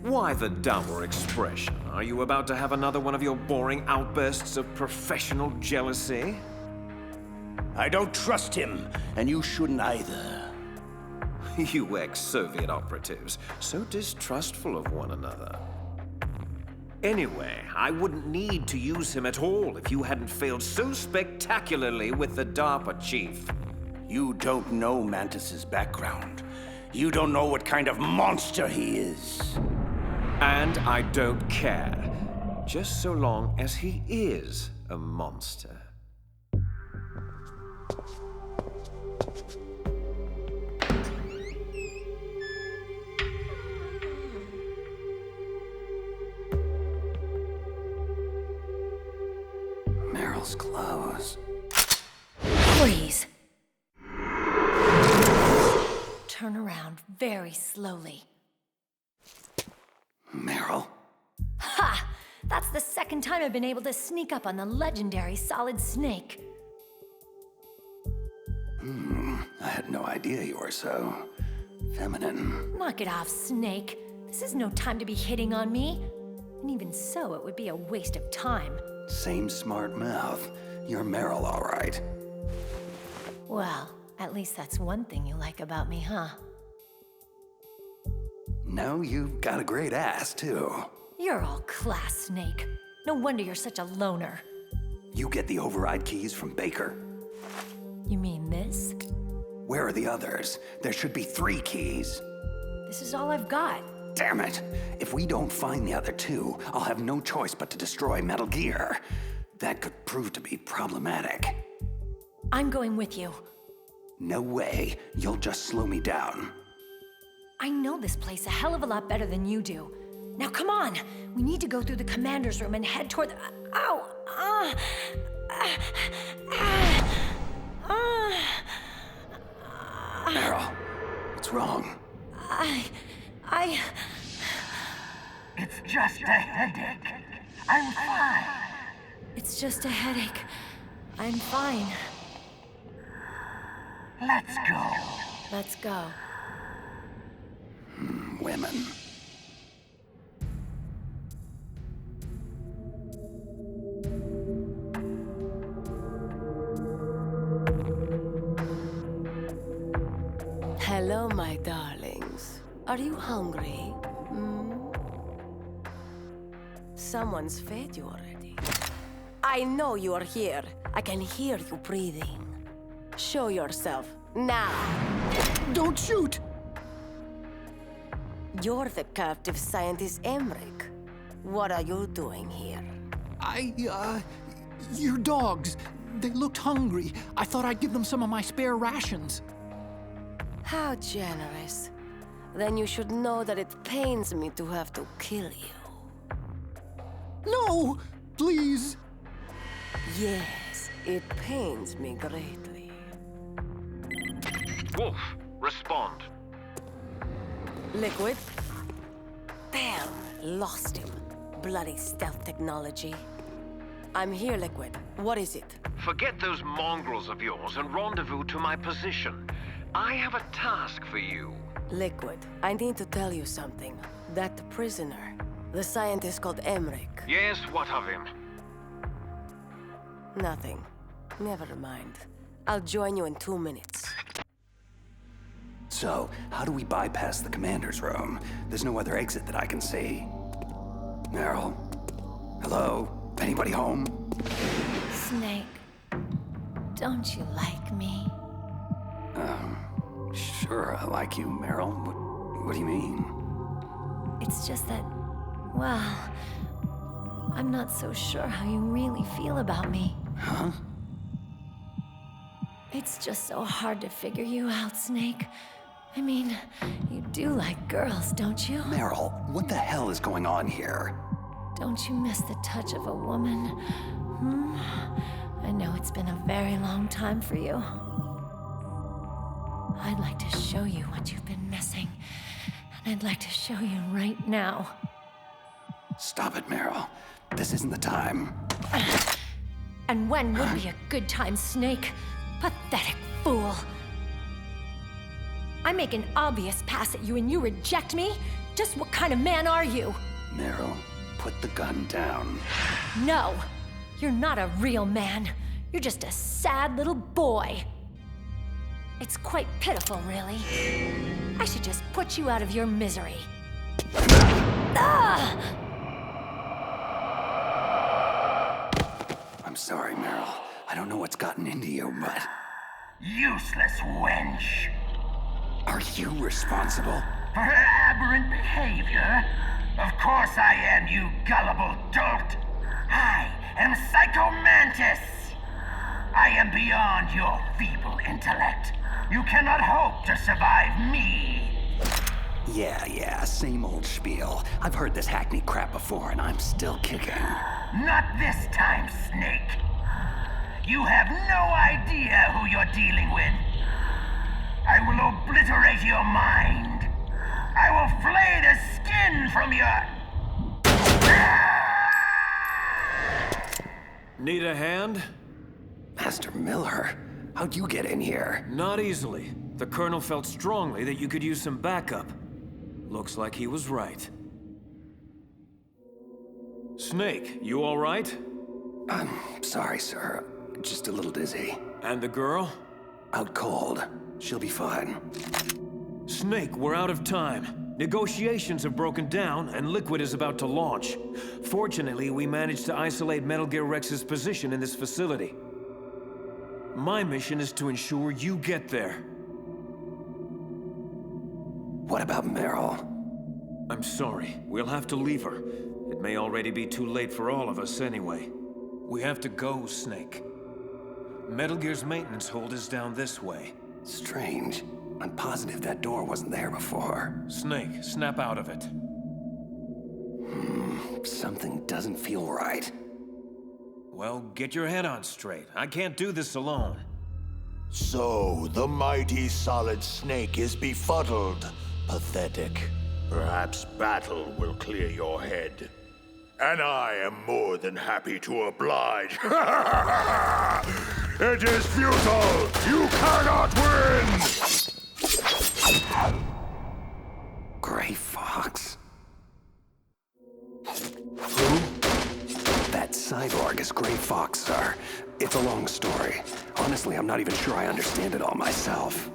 Why the dour expression? Are you about to have another one of your boring outbursts of professional jealousy? I don't trust him, and you shouldn't either. You ex-Soviet operatives, so distrustful of one another. Anyway, I wouldn't need to use him at all if you hadn't failed so spectacularly with the DARPA chief. You don't know Mantis's background. You don't know what kind of monster he is. And I don't care. Just so long as he is a monster. Meryl's clothes. Freeze. Turn around very slowly. Meryl? Ha! That's the second time I've been able to sneak up on the legendary Solid Snake. I had no idea you were so feminine. Knock it off, Snake. This is no time to be hitting on me. And even so, it would be a waste of time. Same smart mouth. You're Meryl, all right. Well, at least that's one thing you like about me, huh? No, you've got a great ass, too. You're all class, Snake. No wonder you're such a loner. You get the override keys from Baker. You mean this? Where are the others? There should be 3 keys. This is all I've got. Damn it! If we don't find the other 2, I'll have no choice but to destroy Metal Gear. That could prove to be problematic. I'm going with you. No way. You'll just slow me down. I know this place a hell of a lot better than you do. Now come on! We need to go through the commander's room and head toward the... Ow! Meryl, what's wrong? It's just a headache. I'm fine. It's just a headache. I'm fine. Let's go. Let's go. Women. Hello, my darlings. Are you hungry? Someone's fed you already. I know you are here. I can hear you breathing. Show yourself, now. Don't shoot! You're the captive scientist Emmerich. What are you doing here? Your dogs. They looked hungry. I thought I'd give them some of my spare rations. How generous. Then you should know that it pains me to have to kill you. No! Please! Yes, it pains me greatly. Wolf, respond. Liquid? Damn, lost him. Bloody stealth technology. I'm here, Liquid. What is it? Forget those mongrels of yours and rendezvous to my position. I have a task for you. Liquid, I need to tell you something. That prisoner, the scientist called Emmerich. Yes, what of him? Nothing. Never mind. I'll join you in 2 minutes. So, how do we bypass the commander's room? There's no other exit that I can see. Meryl? Hello? Anybody home? Snake, don't you like me? Sure, I like you, Meryl. What do you mean? It's just that, well, I'm not so sure how you really feel about me. Huh? It's just so hard to figure you out, Snake. I mean, you do like girls, don't you? Meryl, what the hell is going on here? Don't you miss the touch of a woman? Hmm? I know it's been a very long time for you. I'd like to show you what you've been missing. And I'd like to show you right now. Stop it, Meryl. This isn't the time. And when would be a good time, Snake? Pathetic fool. I make an obvious pass at you and you reject me? Just what kind of man are you? Meryl, put the gun down. No, you're not a real man. You're just a sad little boy. It's quite pitiful, really. I should just put you out of your misery. Ah! I'm sorry, Meryl. I don't know what's gotten into you, but... Useless wench. Are you responsible? For her aberrant behavior? Of course I am, you gullible dolt. I am Psycho Mantis. I am beyond your feeble intellect. You cannot hope to survive me. Yeah, same old spiel. I've heard this hackneyed crap before, and I'm still kicking. Not this time, Snake. You have no idea who you're dealing with. I will obliterate your mind. I will flay the skin from your... Need a hand? Master Miller, how'd you get in here? Not easily. The Colonel felt strongly that you could use some backup. Looks like he was right. Snake, you all right? I'm sorry, sir. Just a little dizzy. And the girl? Out cold. She'll be fine. Snake, we're out of time. Negotiations have broken down, and Liquid is about to launch. Fortunately, we managed to isolate Metal Gear Rex's position in this facility. My mission is to ensure you get there. What about Meryl? I'm sorry. We'll have to leave her. It may already be too late for all of us anyway. We have to go, Snake. Metal Gear's maintenance hold is down this way. Strange. I'm positive that door wasn't there before. Snake, snap out of it. Something doesn't feel right. Well, get your head on straight. I can't do this alone. So, the mighty Solid Snake is befuddled. Pathetic. Perhaps battle will clear your head. And I am more than happy to oblige. It is futile! You cannot win! Gray Fox? Who? That cyborg is Gray Fox, sir. It's a long story. Honestly, I'm not even sure I understand it all myself.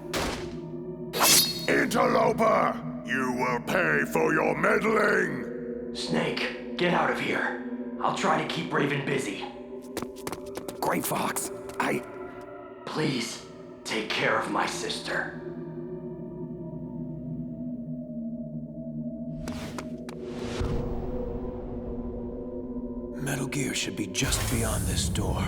Interloper! You will pay for your meddling! Snake, get out of here. I'll try to keep Raven busy. Gray Fox, Please, take care of my sister. Metal Gear should be just beyond this door.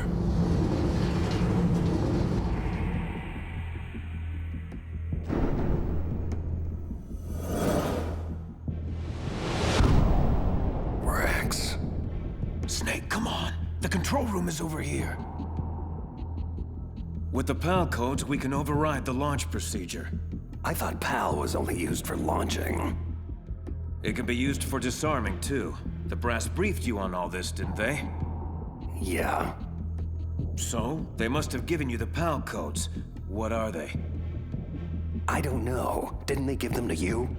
Rex. Snake, come on. The control room is over here. With the PAL codes, we can override the launch procedure. I thought PAL was only used for launching. It can be used for disarming, too. The brass briefed you on all this, didn't they? Yeah. So, they must have given you the PAL codes. What are they? I don't know. Didn't they give them to you?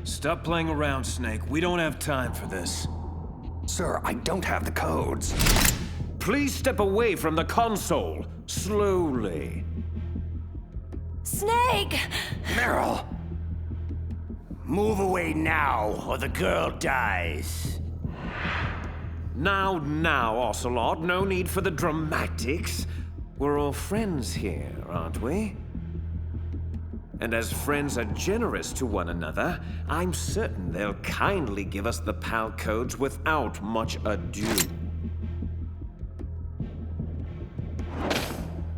Stop playing around, Snake. We don't have time for this. Sir, I don't have the codes. Please step away from the console. Slowly. Snake! Meryl! Move away now, or the girl dies. Now, Ocelot. No need for the dramatics. We're all friends here, aren't we? And as friends are generous to one another, I'm certain they'll kindly give us the PAL codes without much ado.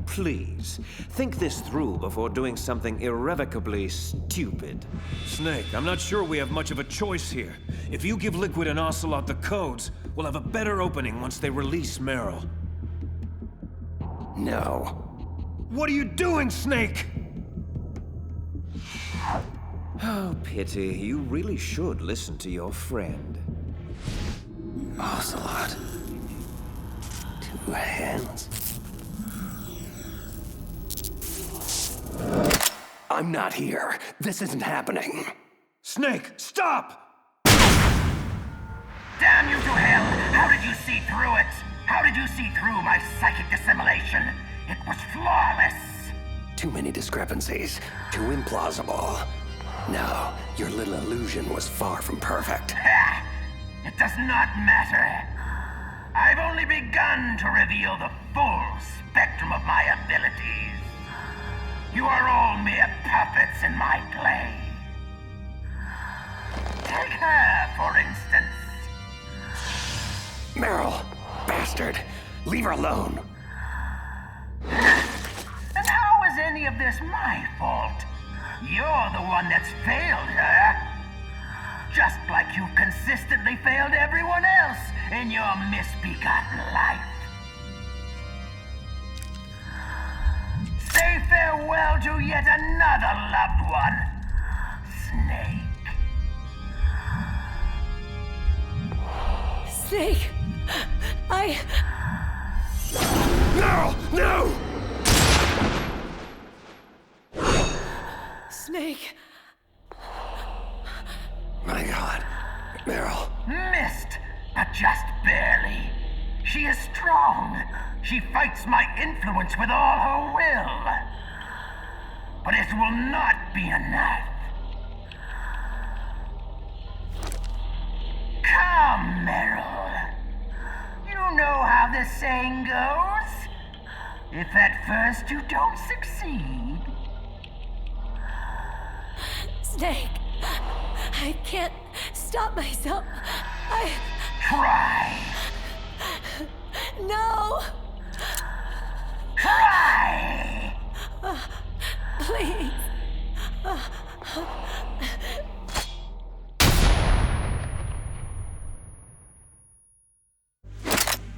Please, think this through before doing something irrevocably stupid. Snake, I'm not sure we have much of a choice here. If you give Liquid and Ocelot the codes, we'll have a better opening once they release Meryl. No. What are you doing, Snake? Oh, pity. You really should listen to your friend. Ocelot. 2 hands. I'm not here. This isn't happening. Snake, stop! Damn you to hell! How did you see through it? How did you see through my psychic assimilation? It was flawless! Too many discrepancies. Too implausible. No, your little illusion was far from perfect. Ha! It does not matter. I've only begun to reveal the full spectrum of my abilities. You are all mere puppets in my play. Take her, for instance. Meryl, bastard, leave her alone. And how is any of this my fault? You're the one that's failed her. Just like you've consistently failed everyone else in your misbegotten life. Say farewell to yet another loved one, Snake. Snake, No! No! Snake. My God, Meryl. Missed, but just barely. She is strong. She fights my influence with all her will. But it will not be enough. Come, Meryl. You know how the saying goes. If at first you don't succeed. Snake, I can't stop myself. Try. No! Try! Please.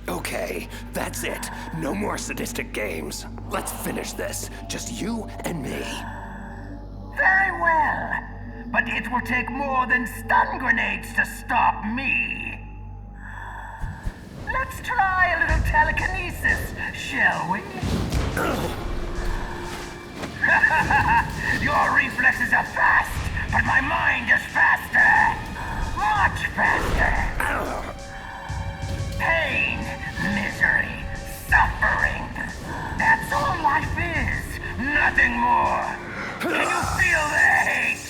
Okay, that's it. No more sadistic games. Let's finish this. Just you and me. Very well. But it will take more than stun grenades to stop me. Let's try a little telekinesis, shall we? Your reflexes are fast, but my mind is faster. Much faster. Pain, misery, suffering. That's all life is. Nothing more. Can you feel the hate?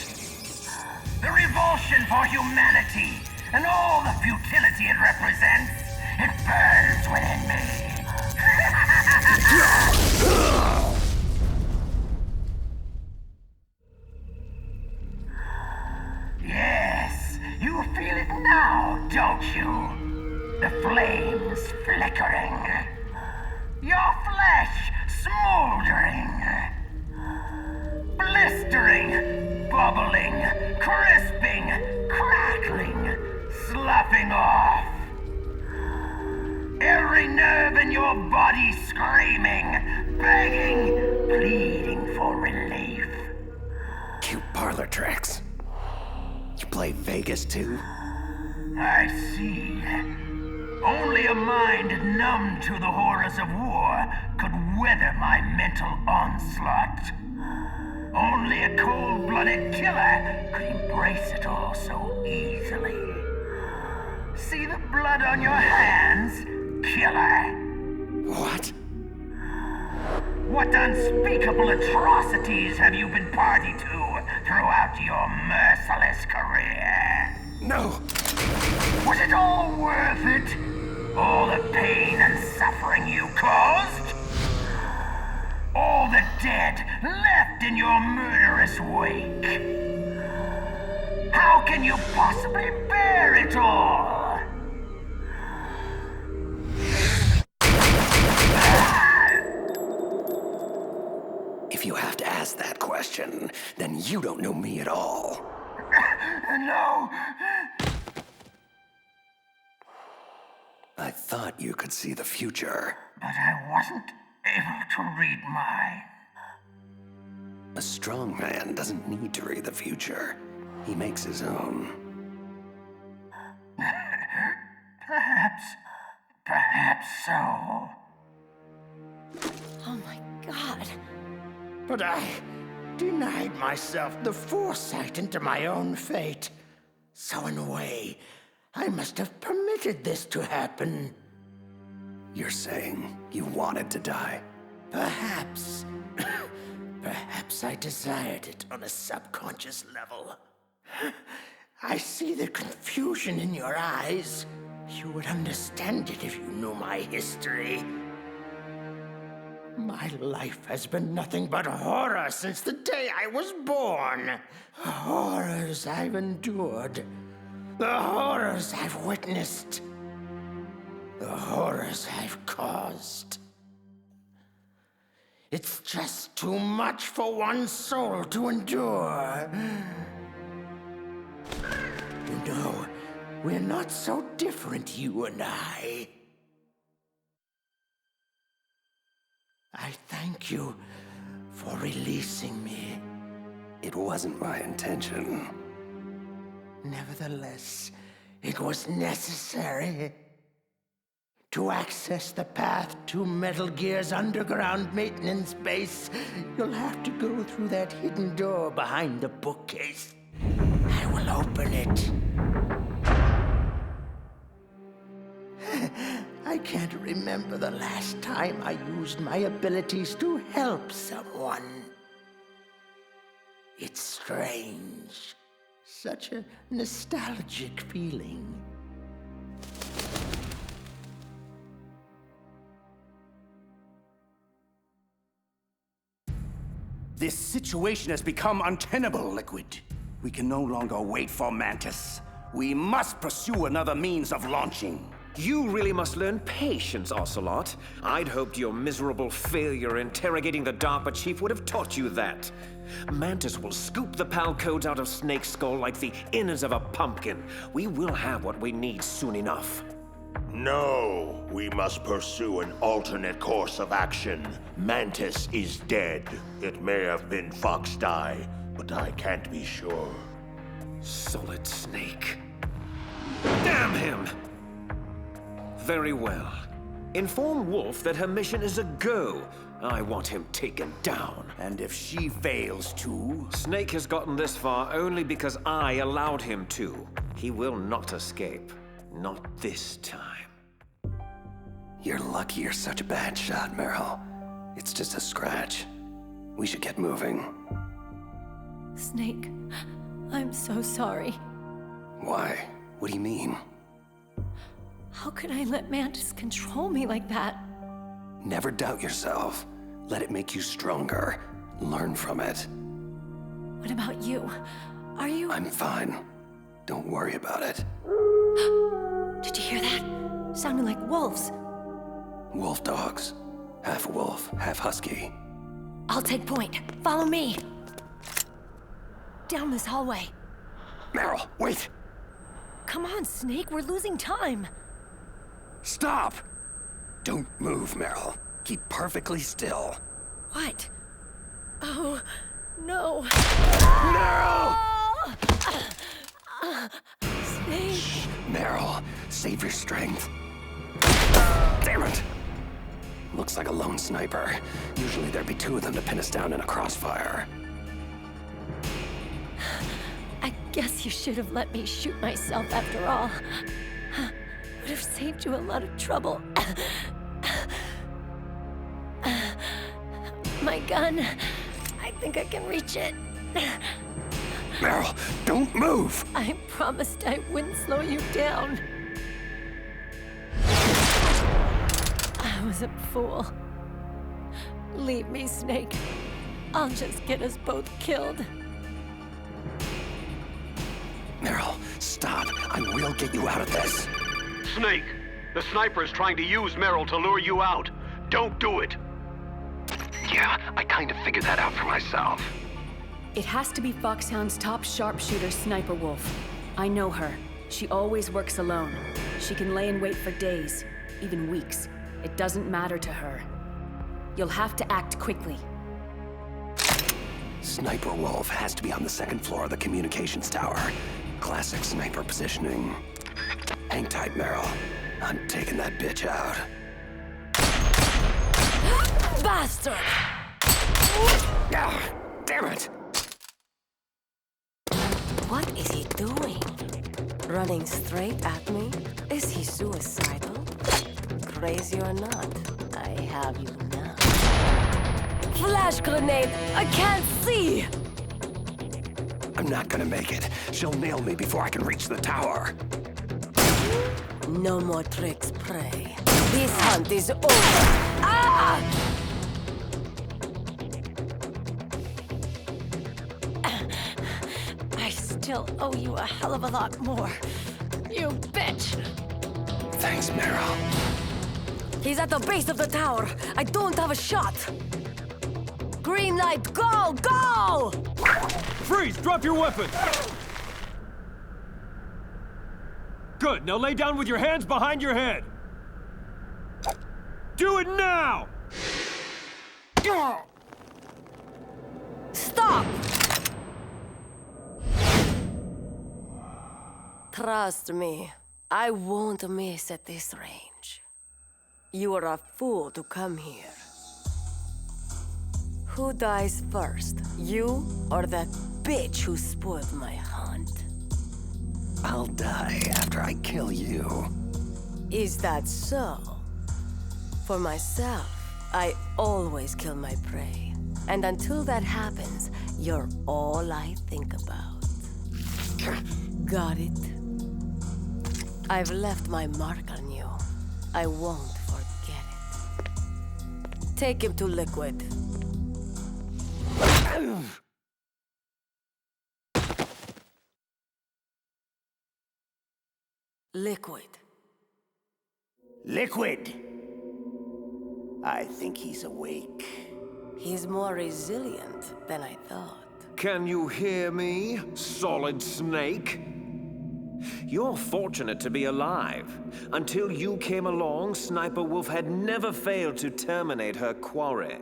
The revulsion for humanity and all the futility it represents. It burns within me. Yes, you feel it now, don't you? The flames flickering. Your flesh smoldering. Blistering, bubbling, crisping, crackling, sloughing off. Every nerve in your body screaming, begging, pleading for relief. Cute parlor tricks. You play Vegas too? I see. Only a mind numb to the horrors of war could weather my mental onslaught. Only a cold-blooded killer could embrace it all so easily. See the blood on your hands, killer? What? What unspeakable atrocities have you been party to throughout your merciless career? No! Was it all worth it? All the pain and suffering you caused? All the dead left in your murderous wake. How can you possibly bear it all? If you have to ask that question, then you don't know me at all. No. I thought you could see the future. But I wasn't able to read mine. A strong man doesn't need to read the future. He makes his own. Perhaps so. Oh my God. But I denied myself the foresight into my own fate. So in a way, I must have permitted this to happen. You're saying you wanted to die? Perhaps. Perhaps I desired it on a subconscious level. I see the confusion in your eyes. You would understand it if you knew my history. My life has been nothing but horror since the day I was born. Horrors I've endured. The horrors I've witnessed. The horrors I've caused. It's just too much for one soul to endure. You know, we're not so different, you and I. I thank you for releasing me. It wasn't my intention. Nevertheless, it was necessary. To access the path to Metal Gear's underground maintenance base, you'll have to go through that hidden door behind the bookcase. I will open it. I can't remember the last time I used my abilities to help someone. It's strange. Such a nostalgic feeling. This situation has become untenable, Liquid. We can no longer wait for Mantis. We must pursue another means of launching. You really must learn patience, Ocelot. I'd hoped your miserable failure interrogating the DARPA chief would have taught you that. Mantis will scoop the PAL codes out of Snake's skull like the innards of a pumpkin. We will have what we need soon enough. No, we must pursue an alternate course of action. Mantis is dead. It may have been Fox Die, but I can't be sure. Solid Snake. Damn him! Very well. Inform Wolf that her mission is a go. I want him taken down. And if she fails to? Snake has gotten this far only because I allowed him to. He will not escape. Not this time. You're lucky you're such a bad shot, Meryl. It's just a scratch. We should get moving. Snake, I'm so sorry. Why? What do you mean? How could I let Mantis control me like that? Never doubt yourself. Let it make you stronger. Learn from it. What about you? Are you... I'm fine. Don't worry about it. Did you hear that? Sounded like wolves. Wolf dogs. Half wolf, half husky. I'll take point. Follow me. Down this hallway. Meryl, wait! Come on, Snake. We're losing time. Stop! Don't move, Meryl. Keep perfectly still. What? Oh, no. Meryl! Snake. Shh, Meryl, save your strength. Damn it! Looks like a lone sniper. Usually there'd be two of them to pin us down in a crossfire. I guess you should have let me shoot myself after all. Would have saved you a lot of trouble. My gun. I think I can reach it. Meryl, don't move! I promised I wouldn't slow you down. I was a fool. Leave me, Snake. I'll just get us both killed. Meryl, stop. I will get you out of this. Snake, the sniper is trying to use Meryl to lure you out. Don't do it. Yeah, I kind of figured that out for myself. It has to be Foxhound's top sharpshooter, Sniper Wolf. I know her. She always works alone. She can lay in wait for days, even weeks. It doesn't matter to her. You'll have to act quickly. Sniper Wolf has to be on the second floor of the communications tower. Classic sniper positioning. Hang tight, Meryl. I'm taking that bitch out. Bastard! Ah, damn it! What is he doing? Running straight at me? Is he suicidal? Crazy or not, I have you now. Flash grenade! I can't see! I'm not gonna make it. She'll nail me before I can reach the tower. No more tricks, prey. This hunt is over. Ah! I still owe you a hell of a lot more. You bitch! Thanks, Meryl. He's at the base of the tower. I don't have a shot. Green light, go! Go! Freeze! Drop your weapon! Good, now lay down with your hands behind your head. Do it now! Stop! Trust me, I won't miss at this range. You are a fool to come here. Who dies first, you or that bitch who spoiled my hunt? I'll die after I kill you. Is that so? For myself, I always kill my prey. And until that happens, you're all I think about. Got it? I've left my mark on you. I won't forget it. Take him to Liquid. Liquid. Liquid! I think he's awake. He's more resilient than I thought. Can you hear me, Solid Snake? You're fortunate to be alive. Until you came along, Sniper Wolf had never failed to terminate her quarry.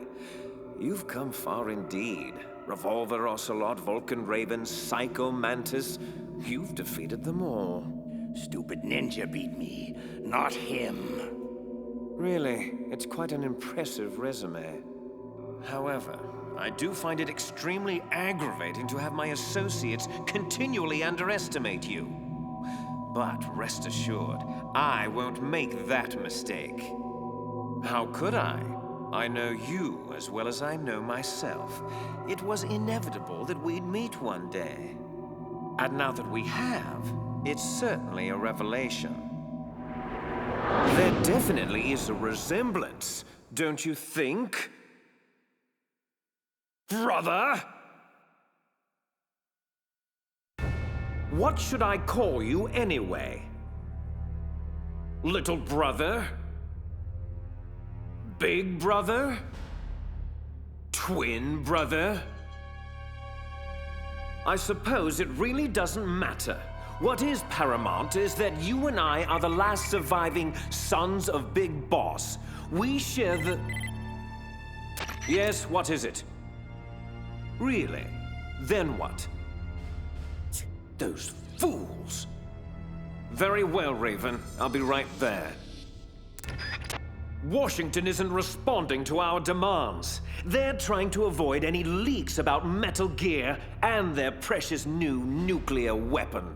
You've come far indeed. Revolver Ocelot, Vulcan Raven, Psycho Mantis. You've defeated them all. Stupid ninja beat me, not him. Really, it's quite an impressive resume. However, I do find it extremely aggravating to have my associates continually underestimate you. But rest assured, I won't make that mistake. How could I? I know you as well as I know myself. It was inevitable that we'd meet one day. And now that we have, it's certainly a revelation. There definitely is a resemblance, don't you think? Brother? What should I call you anyway? Little brother? Big brother? Twin brother? I suppose it really doesn't matter. What is paramount is that you and I are the last surviving sons of Big Boss. We share the... Yes, what is it? Really? Then what? Those fools! Very well, Raven. I'll be right there. Washington isn't responding to our demands. They're trying to avoid any leaks about Metal Gear and their precious new nuclear weapon.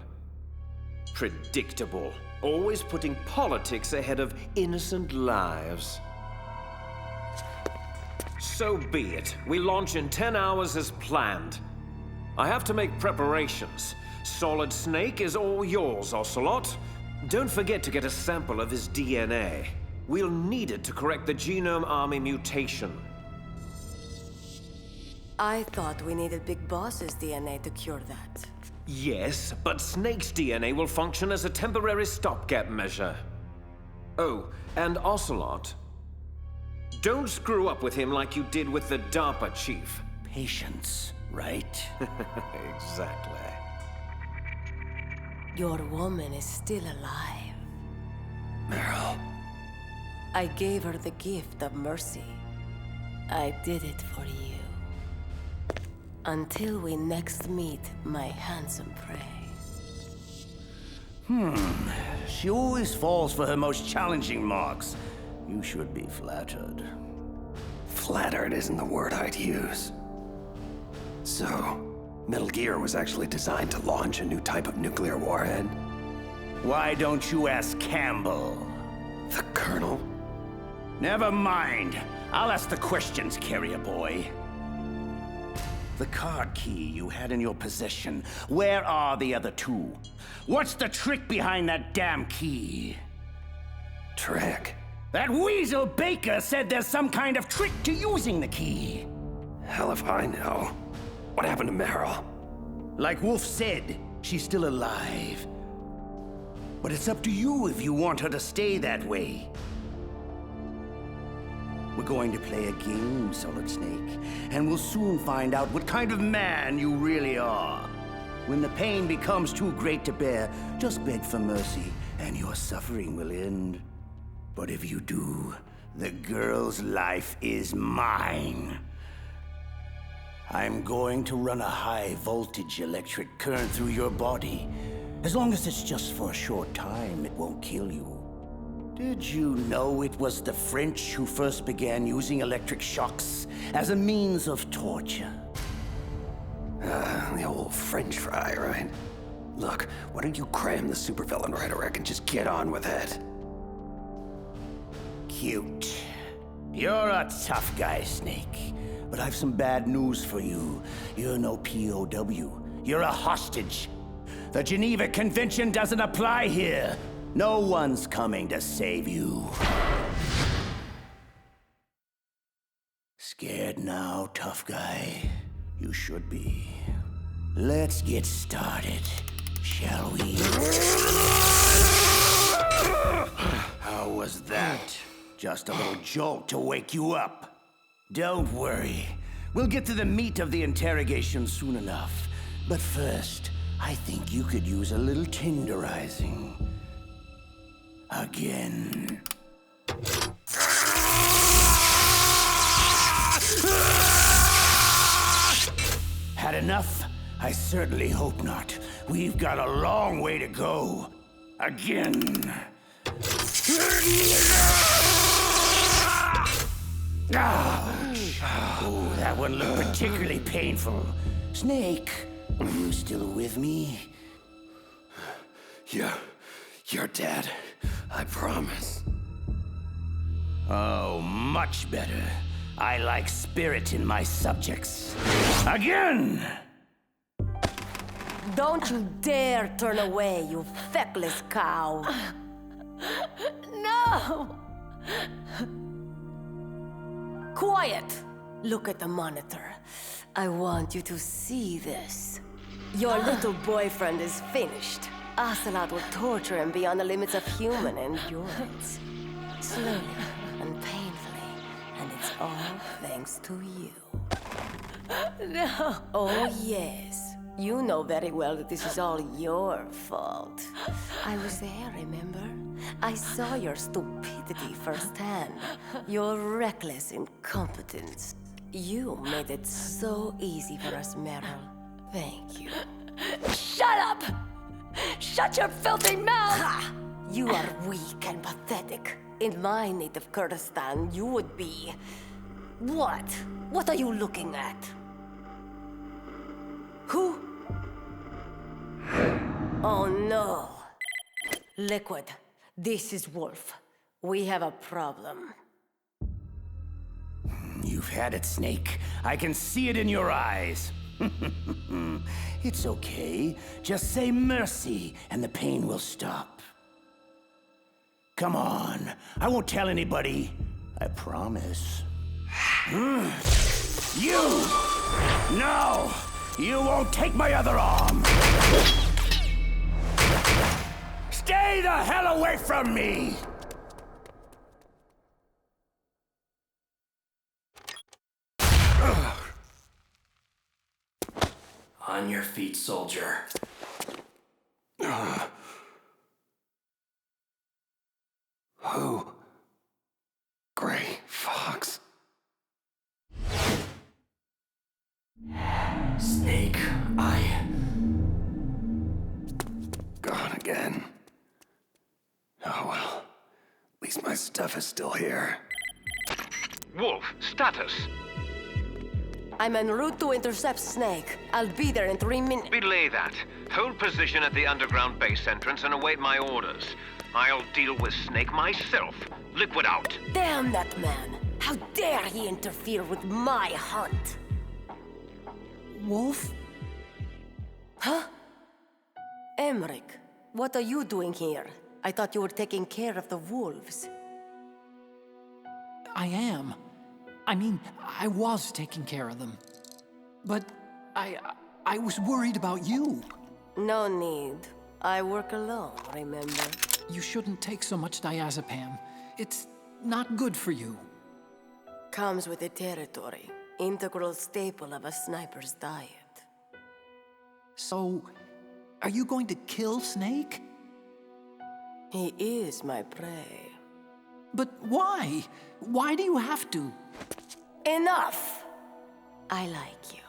Predictable. Always putting politics ahead of innocent lives. So be it. We launch in 10 hours as planned. I have to make preparations. Solid Snake is all yours, Ocelot. Don't forget to get a sample of his DNA. We'll need it to correct the Genome Army mutation. I thought we needed Big Boss's DNA to cure that. Yes, but Snake's DNA will function as a temporary stopgap measure. Oh, and Ocelot. Don't screw up with him like you did with the DARPA chief. Patience, right? Exactly. Your woman is still alive. Meryl. I gave her the gift of mercy. I did it for you. Until we next meet, my handsome prey. She always falls for her most challenging marks. You should be flattered. Flattered isn't the word I'd use. So, Metal Gear was actually designed to launch a new type of nuclear warhead? Why don't you ask Campbell? The Colonel? Never mind. I'll ask the questions, carrier boy. The card key you had in your possession, where are the other two? What's the trick behind that damn key? Trick? That weasel Baker said there's some kind of trick to using the key. Hell if I know. What happened to Meryl? Like Wolf said, she's still alive. But it's up to you if you want her to stay that way. We're going to play a game, Solid Snake, and we'll soon find out what kind of man you really are. When the pain becomes too great to bear, just beg for mercy, and your suffering will end. But if you do, the girl's life is mine. I'm going to run a high-voltage electric current through your body. As long as it's just for a short time, it won't kill you. Did you know it was the French who first began using electric shocks as a means of torture? The old French fry, right? Look, why don't you cram the supervillain rhetoric and just get on with it? Cute. You're a tough guy, Snake. But I've some bad news for you. You're no POW. You're a hostage. The Geneva Convention doesn't apply here. No one's coming to save you. Scared now, tough guy? You should be. Let's get started, shall we? How was that? Just a little jolt to wake you up. Don't worry. We'll get to the meat of the interrogation soon enough. But first, I think you could use a little tenderizing. Again. Had enough? I certainly hope not. We've got a long way to go. Again. Ouch. Oh, that one looked particularly painful. Snake, are you still with me? You're dead. I promise. Oh, much better. I like spirit in my subjects. Again! Don't you dare turn away, you feckless cow. No! Quiet! Look at the monitor. I want you to see this. Your little boyfriend is finished. Ocelot will torture him beyond the limits of human endurance. Slowly and painfully, and it's all thanks to you. No! Oh, yes. You know very well that this is all your fault. I was there, remember? I saw your stupidity firsthand. Your reckless incompetence. You made it so easy for us, Meryl. Thank you. Shut up! Shut your filthy mouth! Ha! You are weak and pathetic. In my native Kurdistan, you would be... What? What are you looking at? Who? Oh no. Liquid, this is Wolf. We have a problem. You've had it, Snake. I can see it in your eyes. It's okay. Just say mercy, and the pain will stop. Come on. I won't tell anybody. I promise. You! No! You won't take my other arm! Stay the hell away from me! On your feet, soldier. Who? Gray Fox. Snake, Gone again. Oh well. At least my stuff is still here. Wolf, status. I'm en route to intercept Snake. I'll be there in 3 minutes. Belay that. Hold position at the underground base entrance and await my orders. I'll deal with Snake myself. Liquid out. Damn that man! How dare he interfere with my hunt? Wolf? Huh? Emmerich, what are you doing here? I thought you were taking care of the wolves. I am. I mean, I was taking care of them. But I was worried about you. No need. I work alone, remember? You shouldn't take so much diazepam. It's not good for you. Comes with the territory. Integral staple of a sniper's diet. So, are you going to kill Snake? He is my prey. But why? Why do you have to? Enough! I like you.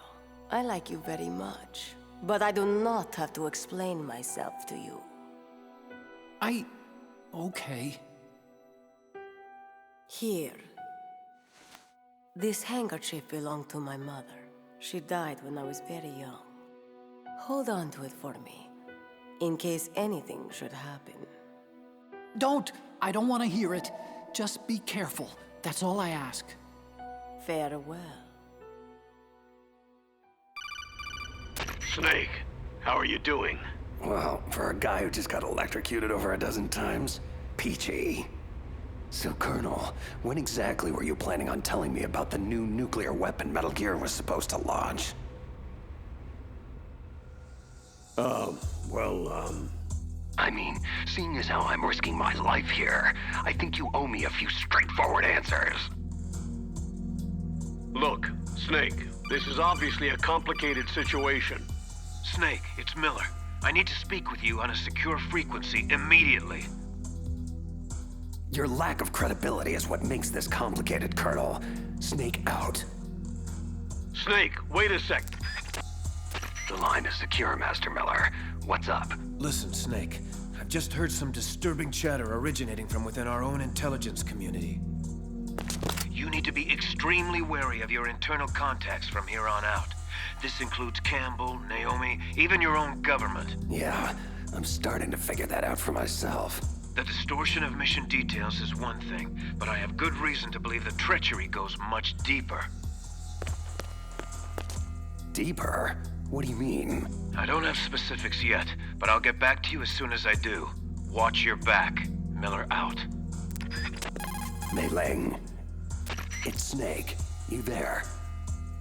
I like you very much. But I do not have to explain myself to you. Okay. Here. This handkerchief belonged to my mother. She died when I was very young. Hold on to it for me, in case anything should happen. Don't! I don't want to hear it. Just be careful. That's all I ask. Farewell. Snake, how are you doing? Well, for a guy who just got electrocuted over a dozen times, peachy. So, Colonel, when exactly were you planning on telling me about the new nuclear weapon Metal Gear was supposed to launch? I mean, seeing as how I'm risking my life here, I think you owe me a few straightforward answers. Look, Snake, this is obviously a complicated situation. Snake, it's Miller. I need to speak with you on a secure frequency immediately. Your lack of credibility is what makes this complicated, Colonel. Snake out. Snake, wait a sec. The line is secure, Master Miller. What's up? Listen, Snake. I've just heard some disturbing chatter originating from within our own intelligence community. You need to be extremely wary of your internal contacts from here on out. This includes Campbell, Naomi, even your own government. Yeah, I'm starting to figure that out for myself. The distortion of mission details is one thing, but I have good reason to believe the treachery goes much deeper. Deeper? What do you mean? I don't have specifics yet, but I'll get back to you as soon as I do. Watch your back. Miller out. Mei Ling. It's Snake. You there?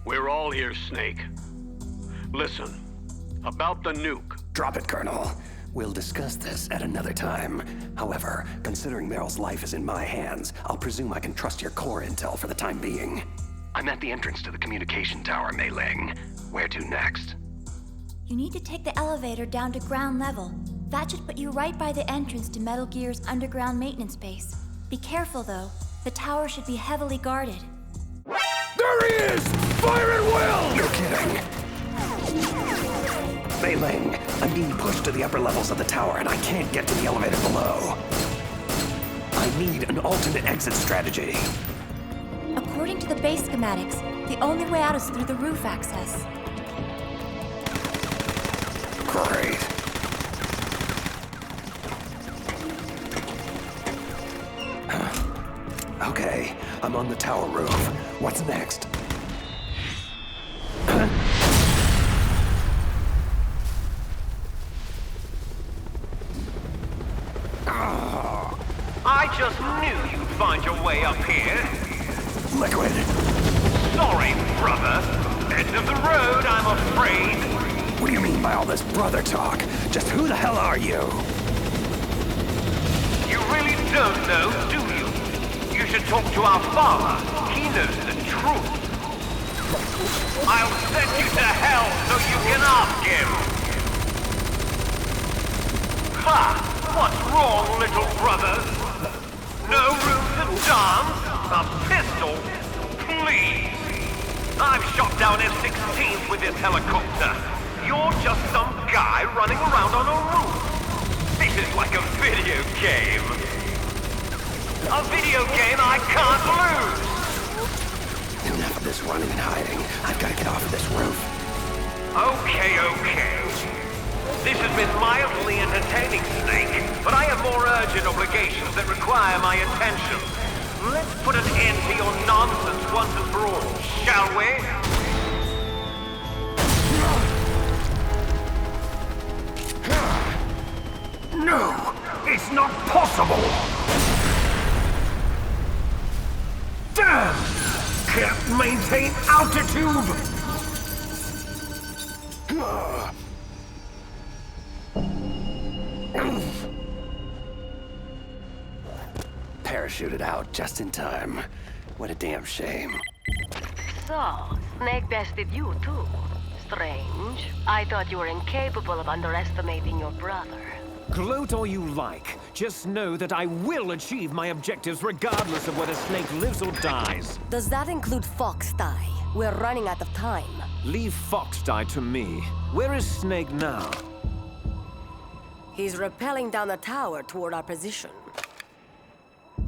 We're all here, Snake. Listen, about the nuke. Drop it, Colonel. We'll discuss this at another time. However, considering Meryl's life is in my hands, I'll presume I can trust your core intel for the time being. I'm at the entrance to the communication tower, Mei Ling. Where to next? You need to take the elevator down to ground level. That should put you right by the entrance to Metal Gear's underground maintenance base. Be careful, though. The tower should be heavily guarded. There he is! Fire at will! You're kidding. Mei Ling, I'm being pushed to the upper levels of the tower and I can't get to the elevator below. I need an alternate exit strategy. According to the base schematics, the only way out is through the roof access. Great. Okay, I'm on the tower roof. What's next? I just knew you'd find your way up here. Liquid. Sorry, brother. End of the road, I'm afraid. What do you mean by all this brother talk? Just who the hell are you? You really don't know, do you? You should talk to our father. He knows the truth. I'll send you to hell so you can ask him. Ha! What's wrong, little brother? No room to dance? A pistol? Please! I've shot down F-16s with this helicopter. You're just some guy running around on a roof. This is like a video game. A video game I can't lose! Enough of this running and hiding. I've got to get off of this roof. Okay. This has been mildly entertaining, Snake, but I have more urgent obligations that require my attention. Let's put an end to your nonsense once and for all, shall we? No! It's not possible! Damn! Can't maintain altitude! Parachuted out just in time. What a damn shame. So, Snake bested you too. Strange. I thought you were incapable of underestimating your brother. Gloat all you like. Just know that I will achieve my objectives regardless of whether Snake lives or dies. Does that include Fox-Die? We're running out of time. Leave Fox-Die to me. Where is Snake now? He's rappelling down the tower toward our position.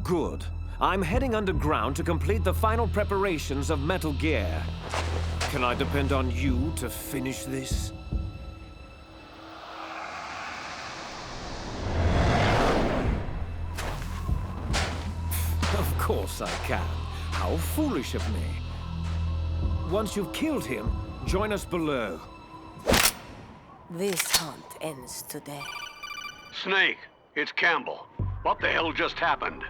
Good. I'm heading underground to complete the final preparations of Metal Gear. Can I depend on you to finish this? Of course I can. How foolish of me. Once you've killed him, join us below. This hunt ends today. Snake, it's Campbell. What the hell just happened?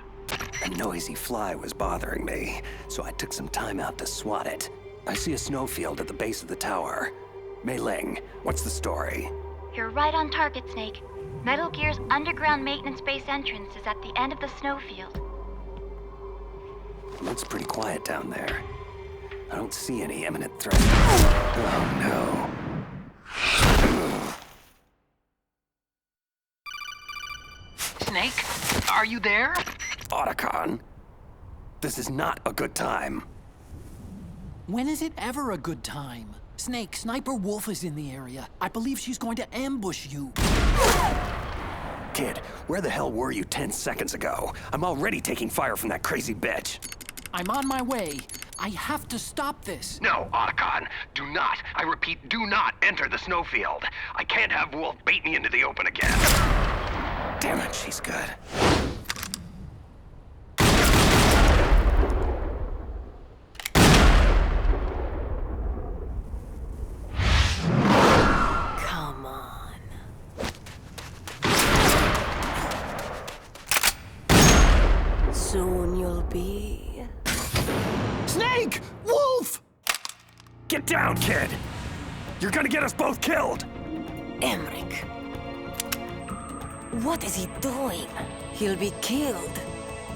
A noisy fly was bothering me, so I took some time out to swat it. I see a snowfield at the base of the tower. Mei Ling, what's the story? You're right on target, Snake. Metal Gear's underground maintenance base entrance is at the end of the snowfield. Looks pretty quiet down there. I don't see any imminent threat. Oh no. Snake, are you there? Otacon, this is not a good time. When is it ever a good time? Snake, Sniper Wolf is in the area. I believe she's going to ambush you. Kid, where the hell were you 10 seconds ago? I'm already taking fire from that crazy bitch. I'm on my way. I have to stop this. No, Otacon, do not, I repeat, do not enter the snowfield. I can't have Wolf bait me into the open again. Damn it, she's good. Come on. Soon you'll be... Snake! Wolf! Get down, kid! You're gonna get us both killed! Emmerich. What is he doing? He'll be killed.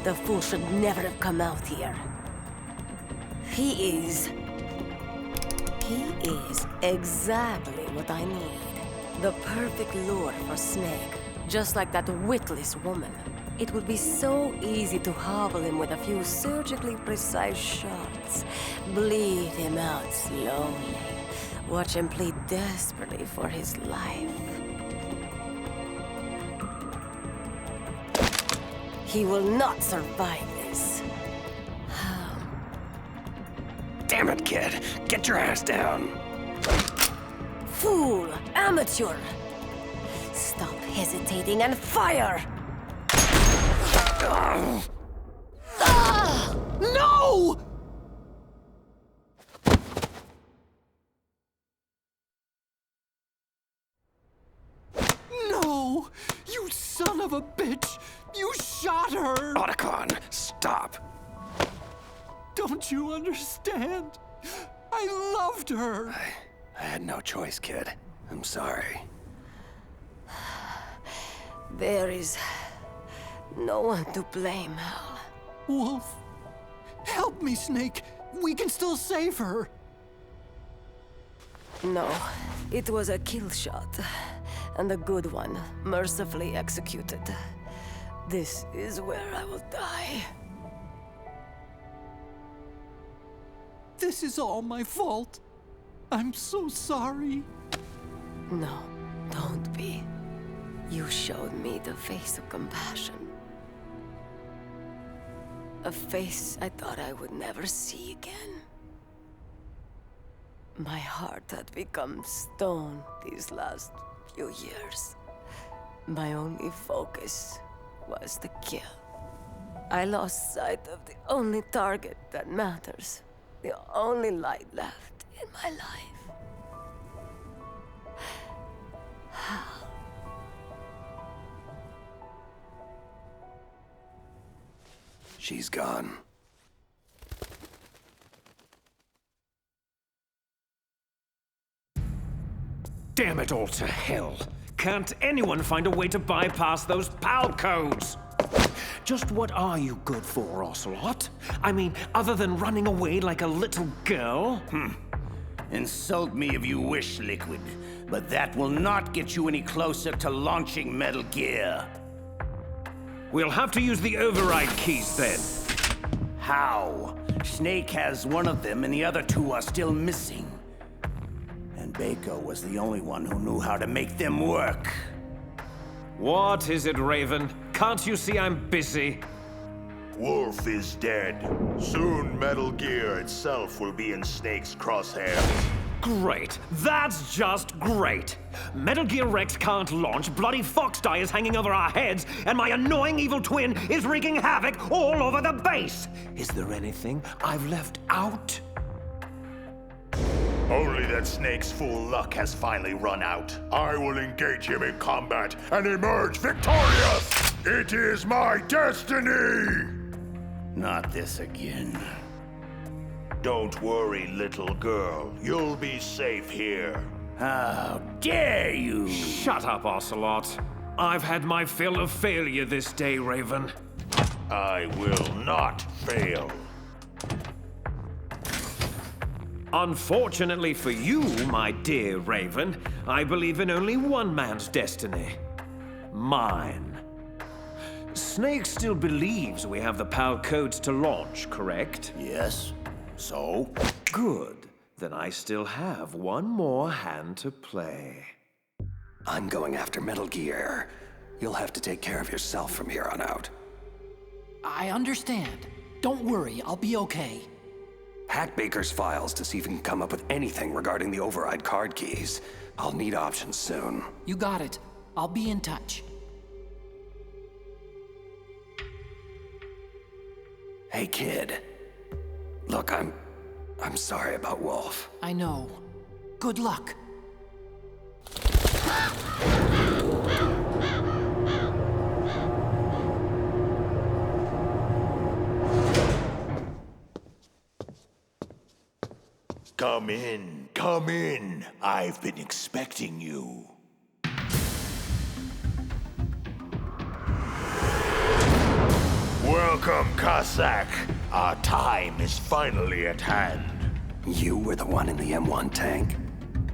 The fool should never have come out here. He is exactly what I need. The perfect lure for Snake. Just like that witless woman. It would be so easy to hobble him with a few surgically precise shots. Bleed him out slowly. Watch him plead desperately for his life. He will not survive this. Damn it, kid. Get your ass down. Fool! Amateur! Stop hesitating and fire! No! No! You son of a bitch! You shot her! Otacon, stop. Don't you understand? I loved her! I had no choice, kid. I'm sorry. There is no one to blame, Hal. Wolf, help me, Snake. We can still save her. No, it was a kill shot, and a good one, mercifully executed. This is where I will die. This is all my fault. I'm so sorry. No, don't be. You showed me the face of compassion. A face I thought I would never see again. My heart had become stone these last few years. My only focus was the kill. I lost sight of the only target that matters. The only light left in my life. Hal. She's gone. Damn it all to hell. Can't anyone find a way to bypass those PAL codes? Just what are you good for, Ocelot? I mean, other than running away like a little girl? Insult me if you wish, Liquid, but that will not get you any closer to launching Metal Gear. We'll have to use the override keys then. How? Snake has one of them and the other two are still missing. And Baker was the only one who knew how to make them work. What is it, Raven? Can't you see I'm busy? Wolf is dead. Soon Metal Gear itself will be in Snake's crosshairs. Great. That's just great. Metal Gear Rex can't launch, bloody Foxdie is hanging over our heads, and my annoying evil twin is wreaking havoc all over the base. Is there anything I've left out? Only that Snake's full luck has finally run out. I will engage him in combat and emerge victorious! It is my destiny! Not this again. Don't worry, little girl. You'll be safe here. How dare you! Shut up, Ocelot. I've had my fill of failure this day, Raven. I will not fail. Unfortunately for you, my dear Raven, I believe in only one man's destiny. Mine. Snake still believes we have the PAL codes to launch, correct? Yes. So? Good. Then I still have one more hand to play. I'm going after Metal Gear. You'll have to take care of yourself from here on out. I understand. Don't worry, I'll be okay. Hack Baker's files to see if we can come up with anything regarding the override card keys. I'll need options soon. You got it. I'll be in touch. Hey, kid. Look, I'm sorry about Wolf. I know. Good luck. Come in, come in. I've been expecting you. Welcome, Cossack. Our time is finally at hand. You were the one in the M1 tank?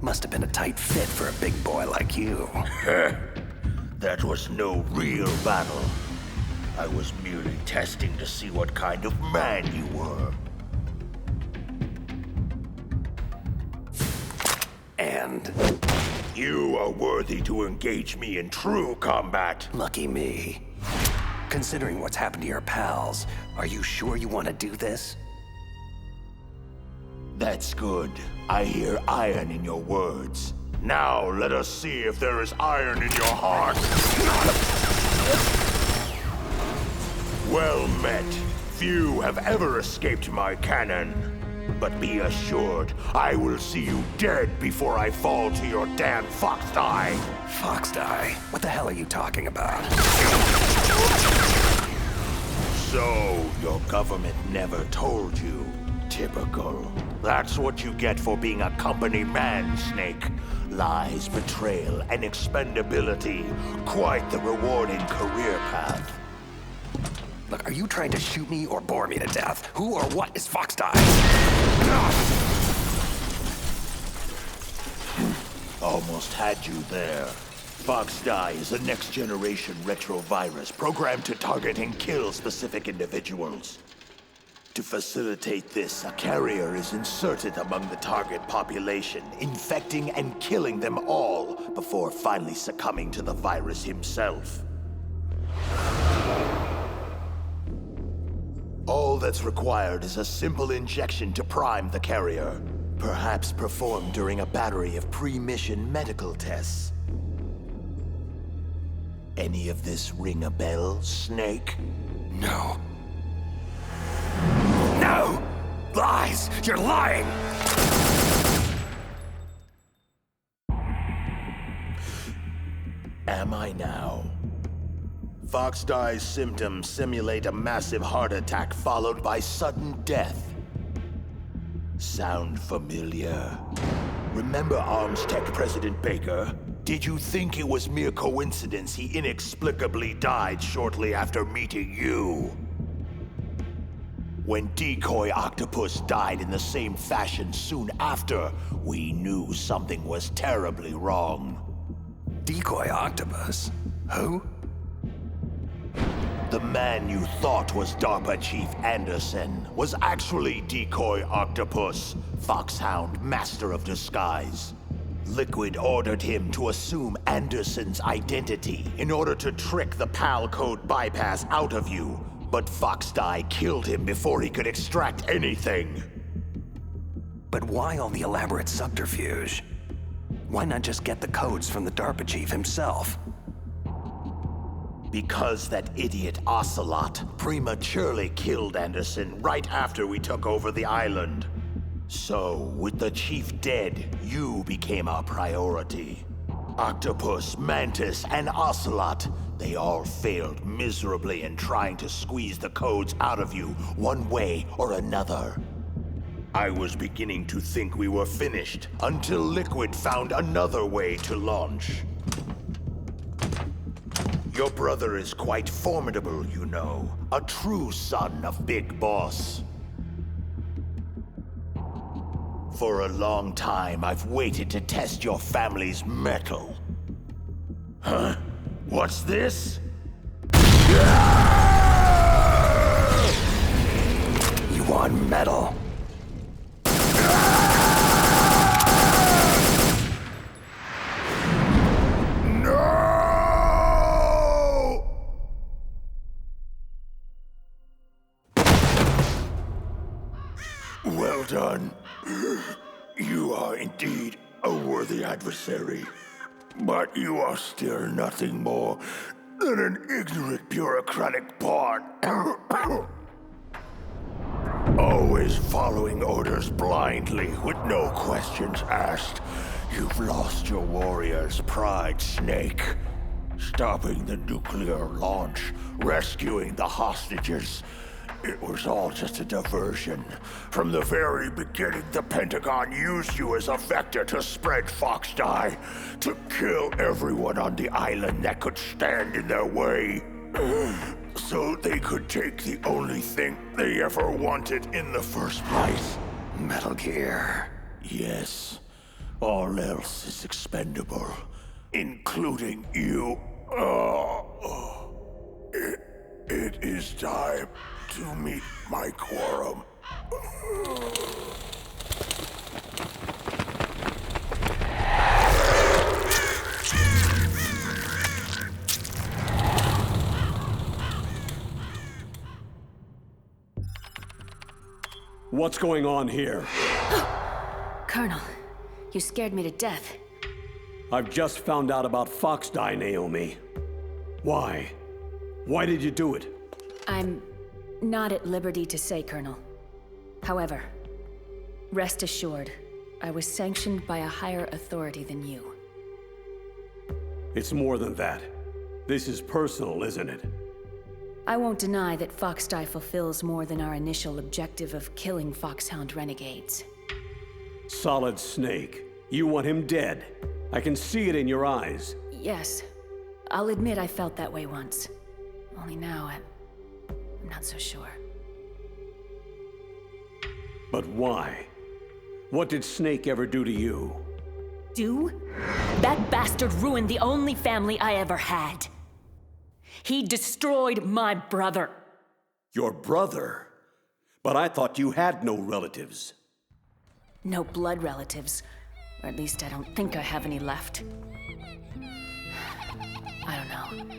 Must have been a tight fit for a big boy like you. That was no real battle. I was merely testing to see what kind of man you were. And? You are worthy to engage me in true combat. Lucky me. Considering what's happened to your pals, are you sure you want to do this? That's good. I hear iron in your words. Now let us see if there is iron in your heart. Well met. Few have ever escaped my cannon. But be assured, I will see you dead before I fall to your damn Foxdie. Foxdie? What the hell are you talking about? So, your government never told you. Typical. That's what you get for being a company man, Snake. Lies, betrayal, and expendability. Quite the rewarding career path. Look, are you trying to shoot me or bore me to death? Who or what is Foxdie? Almost had you there. Foxdie is a next-generation retrovirus programmed to target and kill specific individuals. To facilitate this, a carrier is inserted among the target population, infecting and killing them all before finally succumbing to the virus himself. All that's required is a simple injection to prime the carrier, perhaps performed during a battery of pre-mission medical tests. Any of this ring a bell, Snake? No. No! Lies! You're lying! Am I now? Foxdie's symptoms simulate a massive heart attack followed by sudden death. Sound familiar? Remember Arms Tech President Baker? Did you think it was mere coincidence he inexplicably died shortly after meeting you? When Decoy Octopus died in the same fashion soon after, we knew something was terribly wrong. Decoy Octopus? Who? The man you thought was DARPA Chief Anderson was actually Decoy Octopus, Foxhound Master of Disguise. Liquid ordered him to assume Anderson's identity in order to trick the PAL code bypass out of you, but Foxdie killed him before he could extract anything. But why all the elaborate subterfuge? Why not just get the codes from the DARPA chief himself? Because that idiot Ocelot prematurely killed Anderson right after we took over the island. So, with the chief dead, you became our priority. Octopus, Mantis, and Ocelot, they all failed miserably in trying to squeeze the codes out of you one way or another. I was beginning to think we were finished until Liquid found another way to launch. Your brother is quite formidable, you know. A true son of Big Boss. For a long time, I've waited to test your family's mettle. Huh? What's this? You want metal? Well done. You are indeed a worthy adversary. But you are still nothing more than an ignorant bureaucratic pawn. Always following orders blindly with no questions asked. You've lost your warrior's pride, Snake. Stopping the nuclear launch, rescuing the hostages. It was all just a diversion. From the very beginning, the Pentagon used you as a vector to spread Foxdie, to kill everyone on the island that could stand in their way. So they could take the only thing they ever wanted in the first place. Metal Gear. Yes. All else is expendable, including you. It is time to meet my quorum. What's going on here? Colonel, you scared me to death. I've just found out about Foxdie, Naomi. Why? Why did you do it? I'm not at liberty to say, Colonel. However, rest assured, I was sanctioned by a higher authority than you. It's more than that. This is personal, isn't it? I won't deny that Foxdie fulfills more than our initial objective of killing Foxhound renegades. Solid Snake. You want him dead. I can see it in your eyes. Yes. I'll admit I felt that way once. Only now, I'm not so sure. But why? What did Snake ever do to you? Do? That bastard ruined the only family I ever had. He destroyed my brother. Your brother? But I thought you had no relatives. No blood relatives. Or at least I don't think I have any left. I don't know.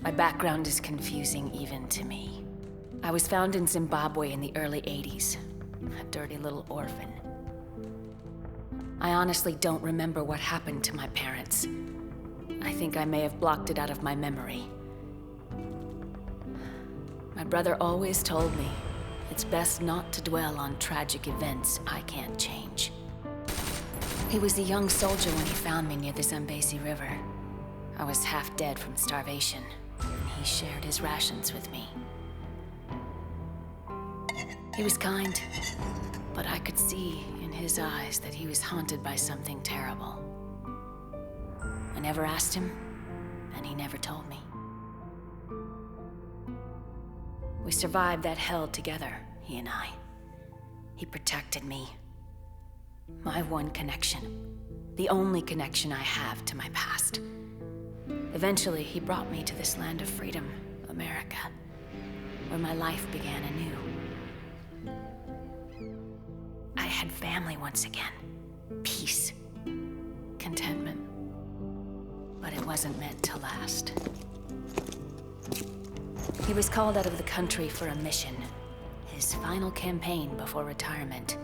My background is confusing even to me. I was found in Zimbabwe in the early 80s. A dirty little orphan. I honestly don't remember what happened to my parents. I think I may have blocked it out of my memory. My brother always told me it's best not to dwell on tragic events I can't change. He was a young soldier when he found me near the Zambezi River. I was half dead from starvation, and he shared his rations with me. He was kind, but I could see in his eyes that he was haunted by something terrible. I never asked him, and he never told me. We survived that hell together, he and I. He protected me. My one connection. The only connection I have to my past. Eventually, he brought me to this land of freedom, America, where my life began anew. I had family once again. Peace. Contentment. But it wasn't meant to last. He was called out of the country for a mission. His final campaign before retirement.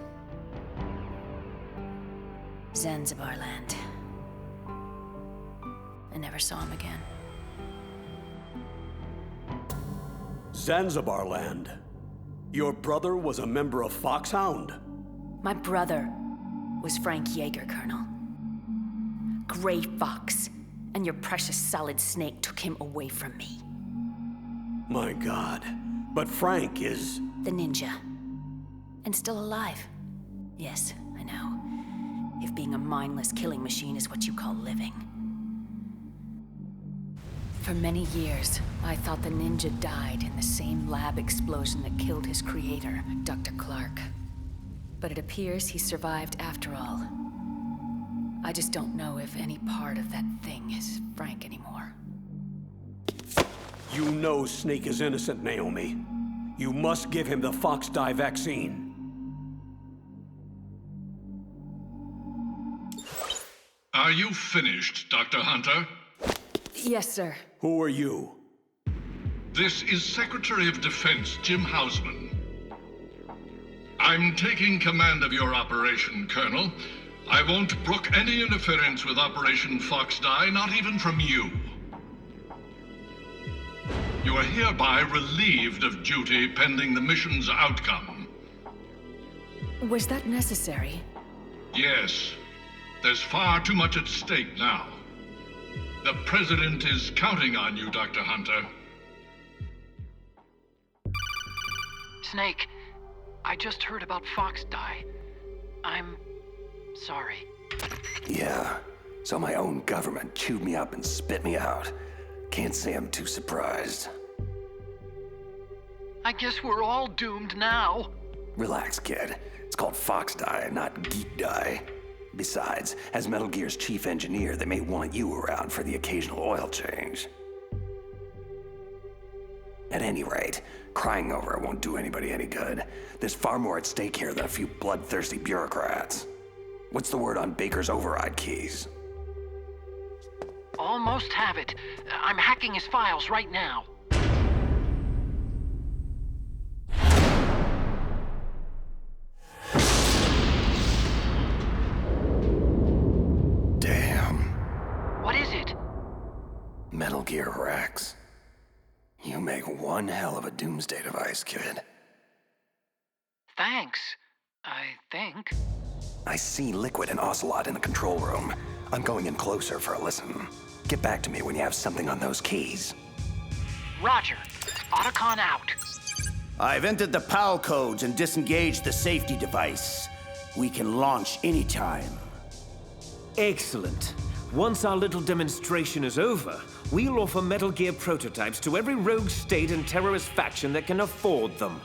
Zanzibar land. I never saw him again. Zanzibar land? Your brother was a member of Foxhound? My brother was Frank Yeager, Colonel. Gray Fox, and your precious Solid Snake took him away from me. My God, but Frank is... The ninja. And still alive. Yes, I know. If being a mindless killing machine is what you call living. For many years, I thought the ninja died in the same lab explosion that killed his creator, Dr. Clark. But it appears he survived after all. I just don't know if any part of that thing is Frank anymore. You know Snake is innocent, Naomi. You must give him the Foxdie vaccine. Are you finished, Dr. Hunter? Yes, sir. Who are you? This is Secretary of Defense Jim Hausman. I'm taking command of your operation, Colonel. I won't brook any interference with Operation Foxdie, not even from you. You are hereby relieved of duty pending the mission's outcome. Was that necessary? Yes. There's far too much at stake now. The President is counting on you, Dr. Hunter. Snake, I just heard about Foxdie. I'm sorry. Yeah, so my own government chewed me up and spit me out. Can't say I'm too surprised. I guess we're all doomed now. Relax, kid. It's called Foxdie, not Geek Die. Besides, as Metal Gear's chief engineer, they may want you around for the occasional oil change. At any rate, crying over it won't do anybody any good. There's far more at stake here than a few bloodthirsty bureaucrats. What's the word on Baker's override keys? Almost have it. I'm hacking his files right now. Damn. What is it? Metal Gear Rex. You make one hell of a doomsday device, kid. Thanks, I think. I see Liquid and Ocelot in the control room. I'm going in closer for a listen. Get back to me when you have something on those keys. Roger. Otacon out. I've entered the PAL codes and disengaged the safety device. We can launch anytime. Excellent. Once our little demonstration is over, we'll offer Metal Gear prototypes to every rogue state and terrorist faction that can afford them.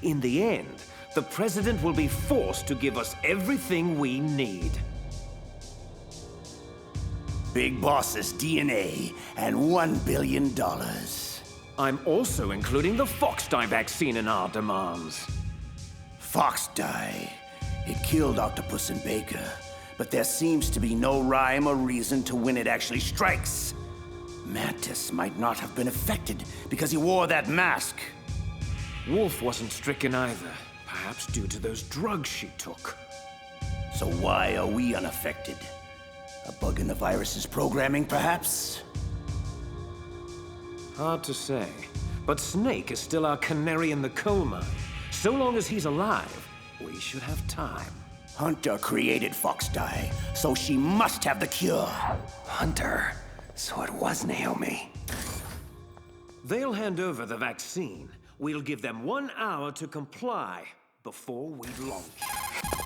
In the end, the President will be forced to give us everything we need. Big Boss's DNA and $1 billion. I'm also including the Fox-Die vaccine in our demands. Fox-Die. It killed Octopus and Baker, but there seems to be no rhyme or reason to when it actually strikes. Mantis might not have been affected because he wore that mask. Wolf wasn't stricken either, perhaps due to those drugs she took. So why are we unaffected? A bug in the virus's programming, perhaps? Hard to say, but Snake is still our canary in the coal mine. So long as he's alive, we should have time. Hunter created Fox-Die, so she must have the cure. Hunter? So it was Naomi. They'll hand over the vaccine. We'll give them 1 hour to comply before we launch.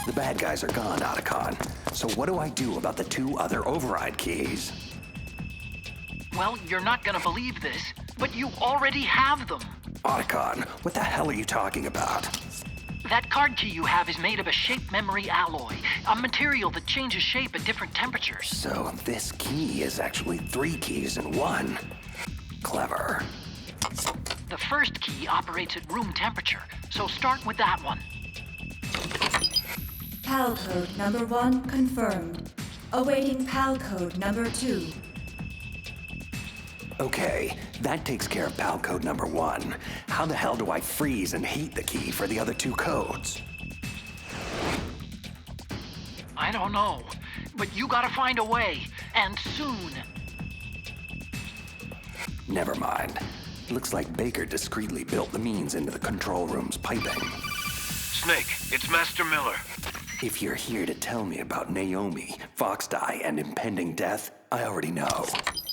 The bad guys are gone, Otacon. So what do I do about the 2 other override keys? Well, you're not gonna believe this, but you already have them. Otacon, what the hell are you talking about? That card key you have is made of a shape memory alloy, a material that changes shape at different temperatures. So this key is actually 3 keys in 1. Clever. The first key operates at room temperature, so start with that one. PAL code number 1 confirmed. Awaiting PAL code number 2. Okay, that takes care of PAL code number 1. How the hell do I freeze and heat the key for the other 2 codes? I don't know, but you gotta find a way, and soon. Never mind. Looks like Baker discreetly built the means into the control room's piping. Snake, it's Master Miller. If you're here to tell me about Naomi, Fox-Die, and impending death, I already know.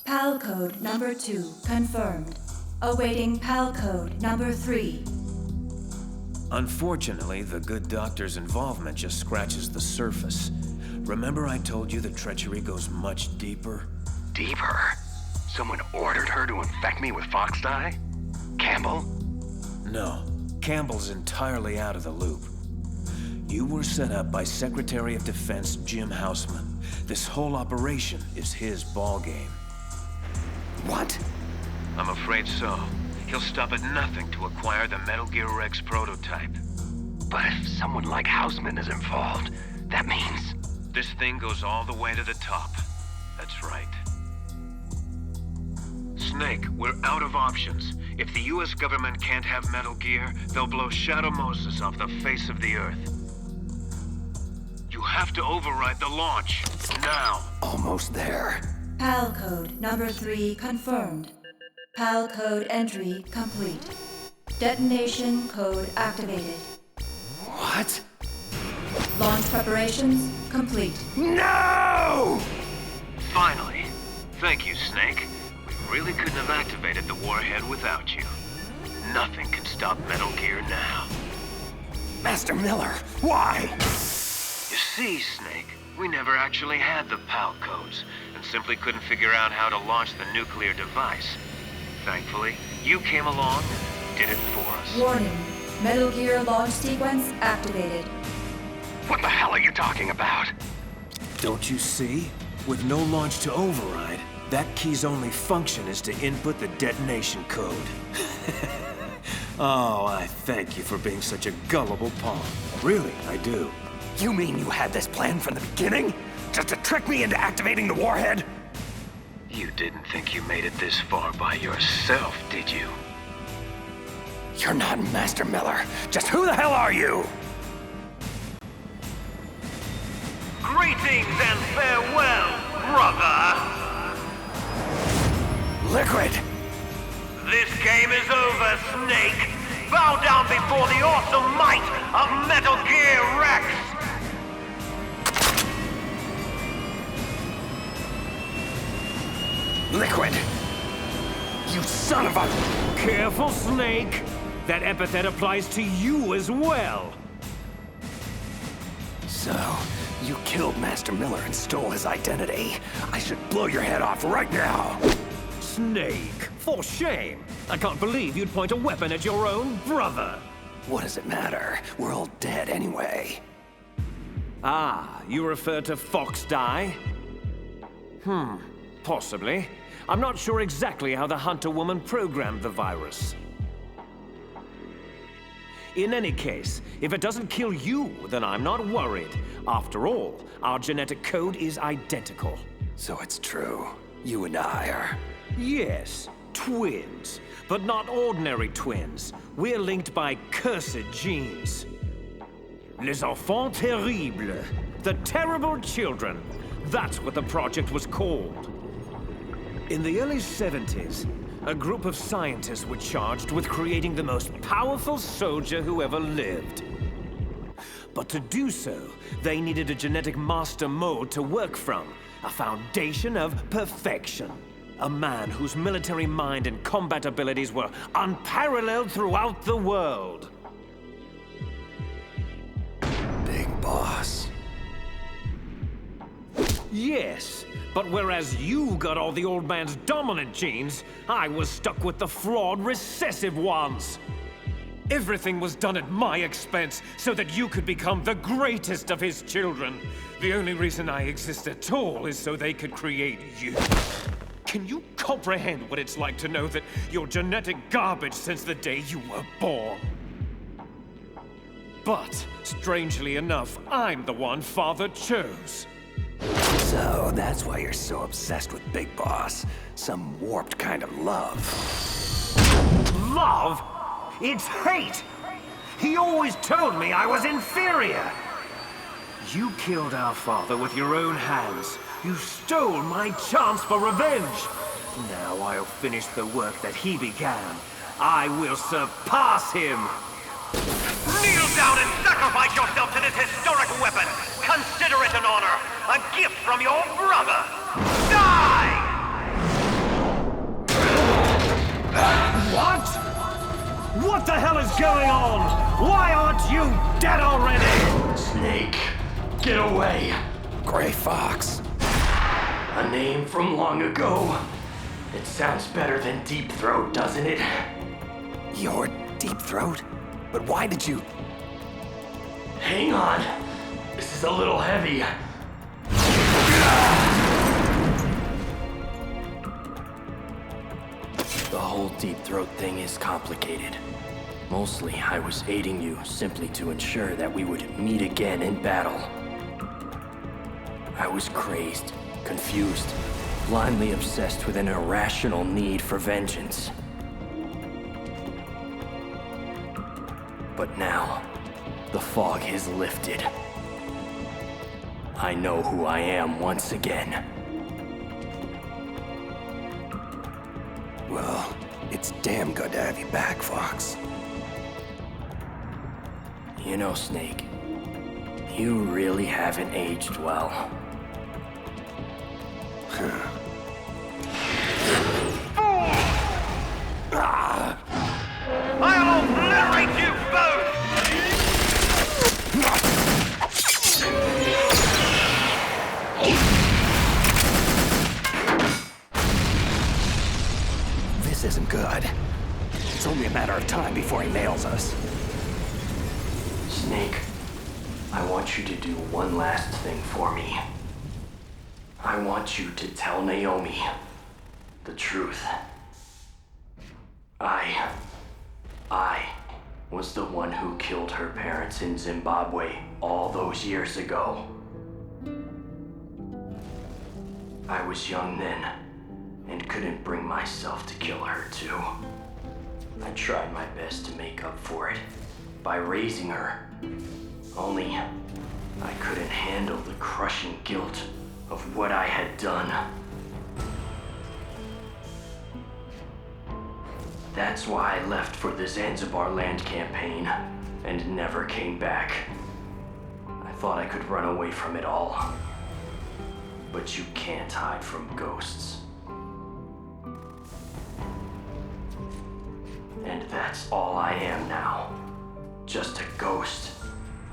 PAL code number 2 confirmed. Awaiting PAL code number 3. Unfortunately, the good doctor's involvement just scratches the surface. Remember I told you the treachery goes much deeper? Deeper? Someone ordered her to infect me with Fox-Die? Campbell? No, Campbell's entirely out of the loop. You were set up by Secretary of Defense Jim Houseman. This whole operation is his ballgame. What? I'm afraid so. He'll stop at nothing to acquire the Metal Gear Rex prototype. But if someone like Houseman is involved, that means... This thing goes all the way to the top. That's right. Snake, we're out of options. If the US government can't have Metal Gear, they'll blow Shadow Moses off the face of the Earth. You have to override the launch. Now. Almost there. PAL code number 3 confirmed. PAL code entry complete. Detonation code activated. What? Launch preparations complete. No! Finally. Thank you, Snake. We really couldn't have activated the warhead without you. Nothing can stop Metal Gear now. Master Miller, why? You see, Snake, we never actually had the PAL codes, and simply couldn't figure out how to launch the nuclear device. Thankfully, you came along and did it for us. Warning. Metal Gear launch sequence activated. What the hell are you talking about? Don't you see? With no launch to override, that key's only function is to input the detonation code. Oh, I thank you for being such a gullible pawn. Really, I do. You mean you had this plan from the beginning? Just to trick me into activating the warhead? You didn't think you made it this far by yourself, did you? You're not Master Miller. Just who the hell are you? Greetings and farewell, brother! Liquid! This game is over, Snake! Bow down before the awesome might of Metal Gear Rex! Liquid! You son of a... Careful, Snake! That epithet applies to you as well! So, you killed Master Miller and stole his identity. I should blow your head off right now! Snake, for shame! I can't believe you'd point a weapon at your own brother! What does it matter? We're all dead anyway. Ah, you refer to Fox Die? Possibly. I'm not sure exactly how the Hunter woman programmed the virus. In any case, if it doesn't kill you, then I'm not worried. After all, our genetic code is identical. So it's true. You and I are... Yes, twins. But not ordinary twins. We're linked by cursed genes. Les enfants terribles. The terrible children. That's what the project was called. In the early 70s, a group of scientists were charged with creating the most powerful soldier who ever lived. But to do so, they needed a genetic master mold to work from, a foundation of perfection. A man whose military mind and combat abilities were unparalleled throughout the world. Big Boss. Yes, but whereas you got all the old man's dominant genes, I was stuck with the flawed recessive ones. Everything was done at my expense so that you could become the greatest of his children. The only reason I exist at all is so they could create you. Can you comprehend what it's like to know that you're genetic garbage since the day you were born? But, strangely enough, I'm the one Father chose. So, that's why you're so obsessed with Big Boss. Some warped kind of love. Love? It's hate! He always told me I was inferior! You killed our father with your own hands. You stole my chance for revenge! Now I'll finish the work that he began. I will surpass him! Kneel down and sacrifice yourself to this historic weapon! Consider it an honor! A gift from your brother! Die! What? What the hell is going on? Why aren't you dead already? Snake, get away! Gray Fox. A name from long ago. It sounds better than Deep Throat, doesn't it? You're Deep Throat? But why did you... Hang on. This is a little heavy. The whole Deep Throat thing is complicated. Mostly, I was aiding you simply to ensure that we would meet again in battle. I was crazed, confused, blindly obsessed with an irrational need for vengeance. But now, the fog has lifted. I know who I am once again. Well, it's damn good to have you back, Fox. You know, Snake, you really haven't aged well. I'll obliterate you both! This isn't good. It's only a matter of time before he nails us. Snake, I want you to do one last thing for me. I want you to tell Naomi the truth. I was the one who killed her parents in Zimbabwe all those years ago. I was young then, and couldn't bring myself to kill her too. I tried my best to make up for it by raising her. Only, I couldn't handle the crushing guilt of what I had done. That's why I left for the Zanzibar land campaign and never came back. I thought I could run away from it all. But you can't hide from ghosts. And that's all I am now. Just a ghost,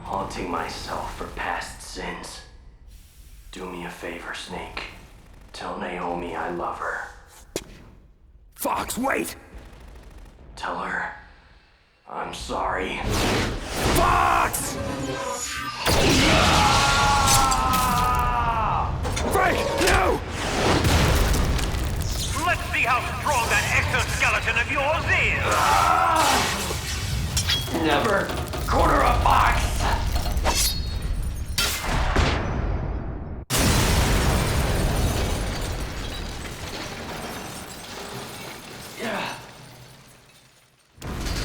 haunting myself for past sins. Do me a favor, Snake. Tell Naomi I love her. Fox, wait! Tell her I'm sorry. Fox! Frank, no! Let's see how strong that exoskeleton of yours is! Never corner a fox!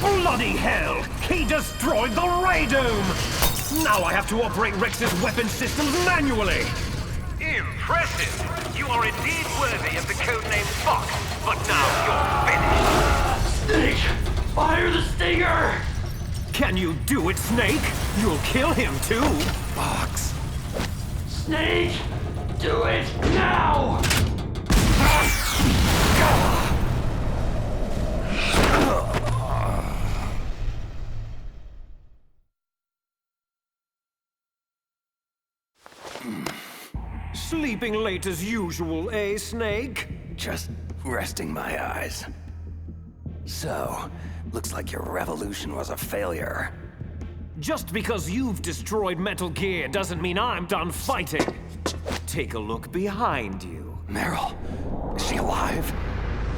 Bloody hell! He destroyed the ray dome! Now I have to operate Rex's weapon systems manually! Impressive! You are indeed worthy of the codename Fox, but now you're finished! Snake! Fire the stinger! Can you do it, Snake? You'll kill him too! Fox! Snake! Do it now! Sleeping late as usual, eh, Snake? Just resting my eyes. So, looks like your revolution was a failure. Just because you've destroyed Metal Gear doesn't mean I'm done fighting. Take a look behind you. Meryl, is she alive?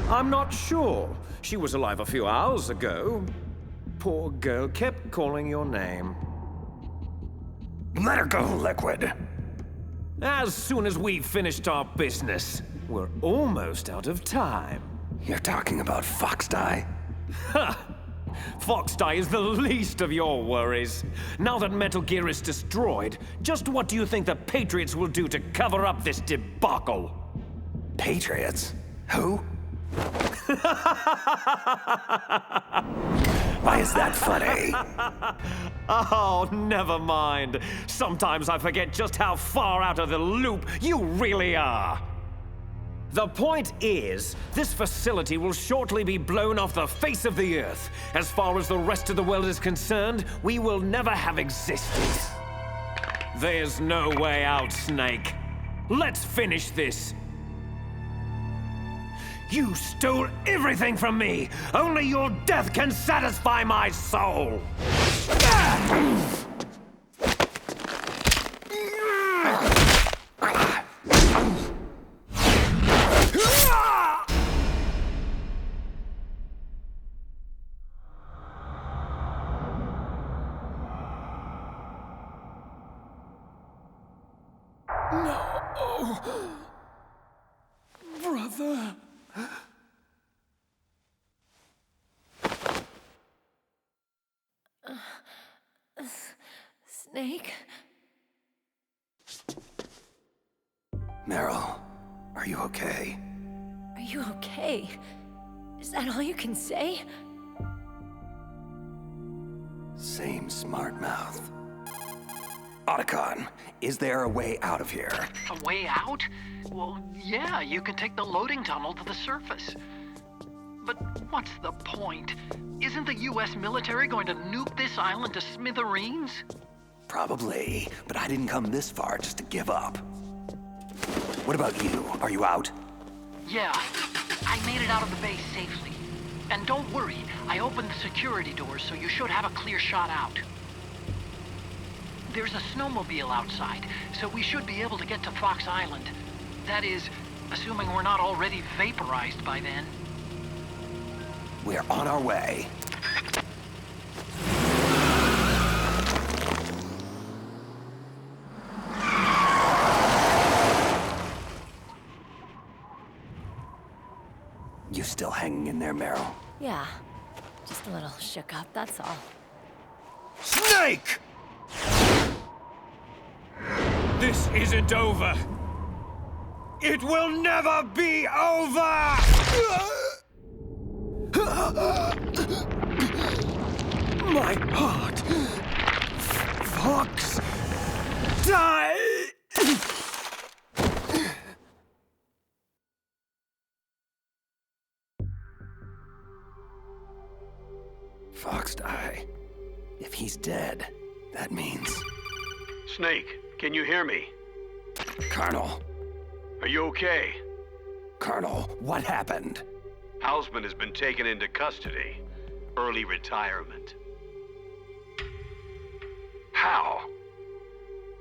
I'm not sure. She was alive a few hours ago. Poor girl kept calling your name. Let her go, Liquid. As soon as we've finished our business, we're almost out of time. You're talking about Foxdie? Ha! Foxdie is the least of your worries. Now that Metal Gear is destroyed, just what do you think the Patriots will do to cover up this debacle? Patriots? Who? Why is that funny? Oh, never mind. Sometimes I forget just how far out of the loop you really are. The point is, this facility will shortly be blown off the face of the Earth. As far as the rest of the world is concerned, we will never have existed. There's no way out, Snake. Let's finish this. You stole everything from me! Only your death can satisfy my soul! No! Brother! Snake? Meryl, are you okay? Are you okay? Is that all you can say? Same smart mouth. Otacon, is there a way out of here? A way out? Well, yeah, you can take the loading tunnel to the surface. But what's the point? Isn't the US military going to nuke this island to smithereens? Probably, but I didn't come this far just to give up. What about you? Are you out? Yeah, I made it out of the base safely. And don't worry, I opened the security doors, so you should have a clear shot out. There's a snowmobile outside, so we should be able to get to Fox Island. That is, assuming we're not already vaporized by then. We're on our way. You still hanging in there, Meryl? Yeah, just a little shook up, that's all. Snake! This isn't over. It will never be over! My heart! Fox! Die! Foxdie. If he's dead, that means... Snake, can you hear me? Colonel. Are you okay? Colonel, what happened? Hausman has been taken into custody. Early retirement. How?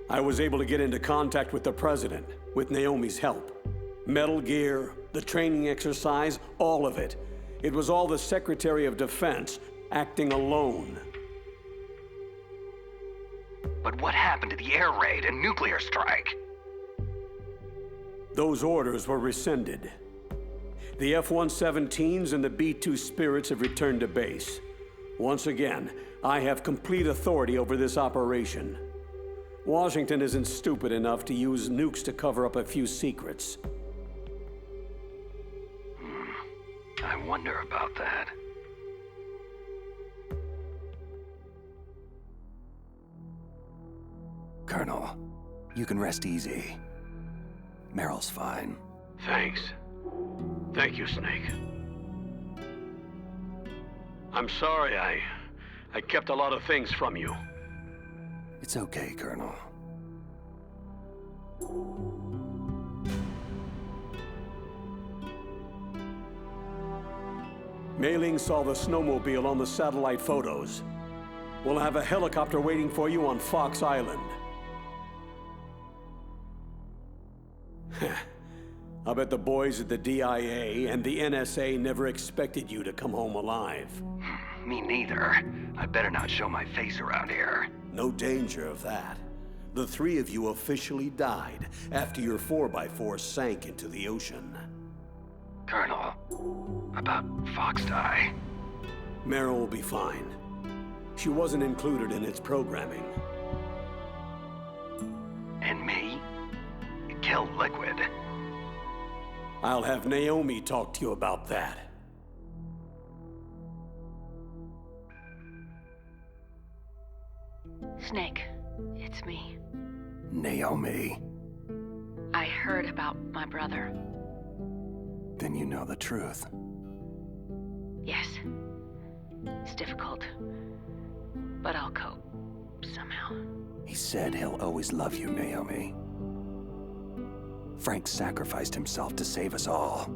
I was able to get into contact with the President, with Naomi's help. Metal Gear, the training exercise, all of it. It was all the Secretary of Defense, acting alone. But what happened to the air raid and nuclear strike? Those orders were rescinded. The F-117s and the B-2 Spirits have returned to base. Once again, I have complete authority over this operation. Washington isn't stupid enough to use nukes to cover up a few secrets. I wonder about that. Colonel, you can rest easy. Meryl's fine. Thanks. Thank you, Snake. I'm sorry I kept a lot of things from you. It's okay, Colonel. Mei Ling saw the snowmobile on the satellite photos. We'll have a helicopter waiting for you on Fox Island. I bet the boys at the DIA and the NSA never expected you to come home alive. Me neither. I better not show my face around here. No danger of that. The three of you officially died after your 4x4 sank into the ocean. Colonel, about Foxdie. Meryl will be fine. She wasn't included in its programming. And me? Killed Liquid. I'll have Naomi talk to you about that. Snake, it's me. Naomi. I heard about my brother. Then you know the truth. Yes. It's difficult. But I'll cope. Somehow. He said he'll always love you, Naomi. Frank sacrificed himself to save us all.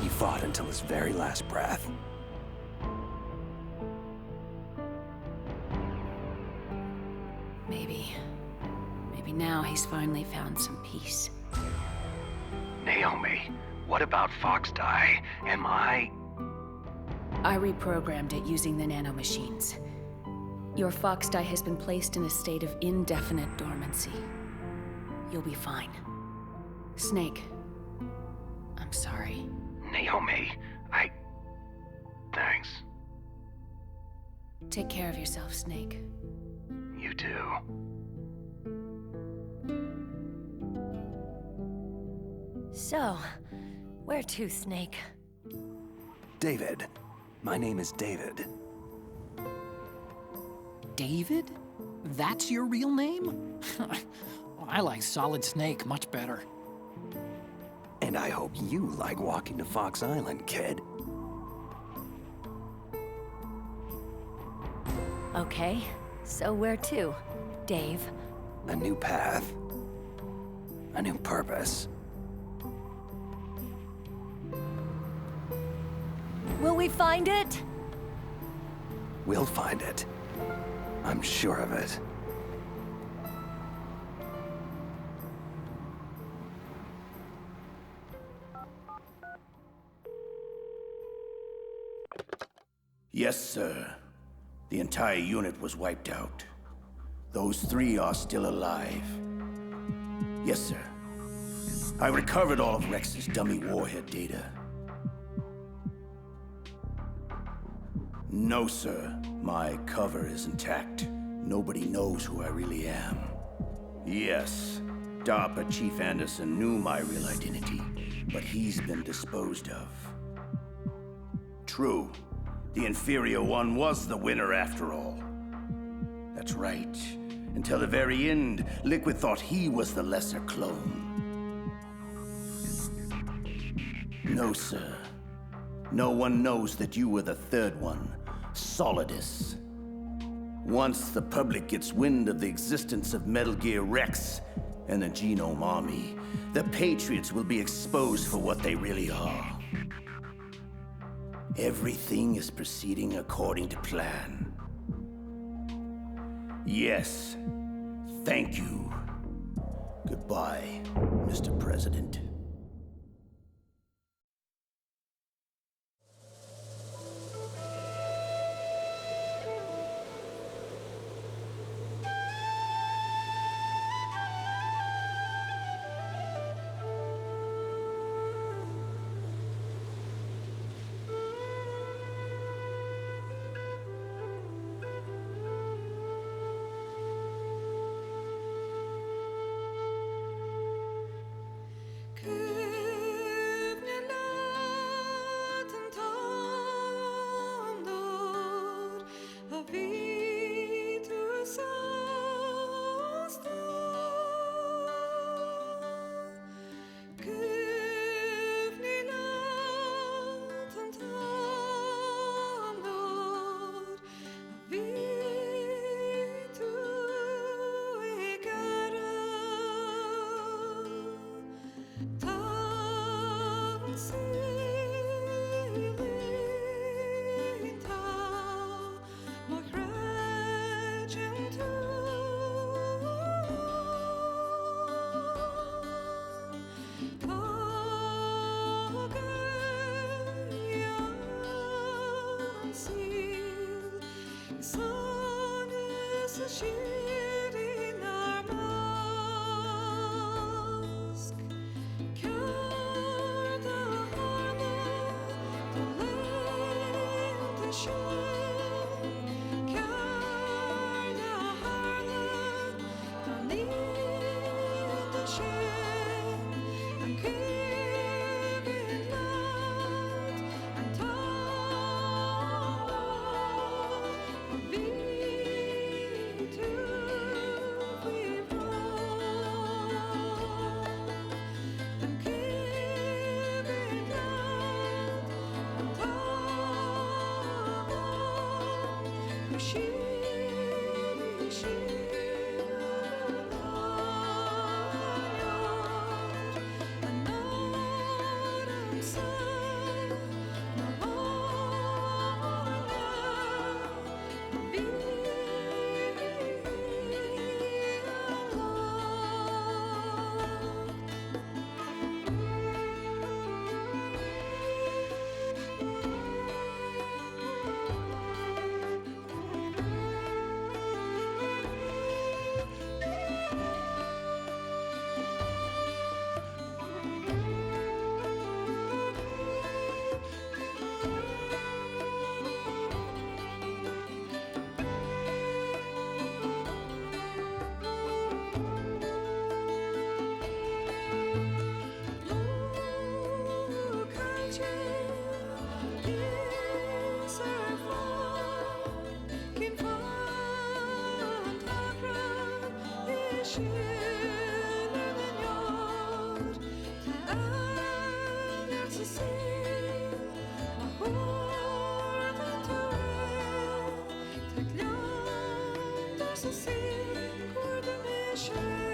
He fought until his very last breath. Maybe now he's finally found some peace. Naomi, what about Foxdie? Am I reprogrammed it using the nanomachines. Your Foxdie has been placed in a state of indefinite dormancy. You'll be fine. Snake, I'm sorry. Naomi, Thanks. Take care of yourself, Snake. You too. So, where to, Snake? David. My name is David. David? That's your real name? I like Solid Snake much better. And I hope you like walking to Fox Island, kid. Okay, so where to, Dave? A new path. A new purpose. Will we find it? We'll find it. I'm sure of it. Yes, sir. The entire unit was wiped out. Those three are still alive. Yes, sir. I recovered all of Rex's dummy warhead data. No, sir. My cover is intact. Nobody knows who I really am. Yes, DARPA Chief Anderson knew my real identity, but he's been disposed of. True. The inferior one was the winner after all. That's right. Until the very end, Liquid thought he was the lesser clone. No, sir. No one knows that you were the third one. Solidus. Once the public gets wind of the existence of Metal Gear Rex and the Genome Army, the Patriots will be exposed for what they really are. Everything is proceeding according to plan. Yes, thank you. Goodbye, Mr. President. Hvor du med sjøl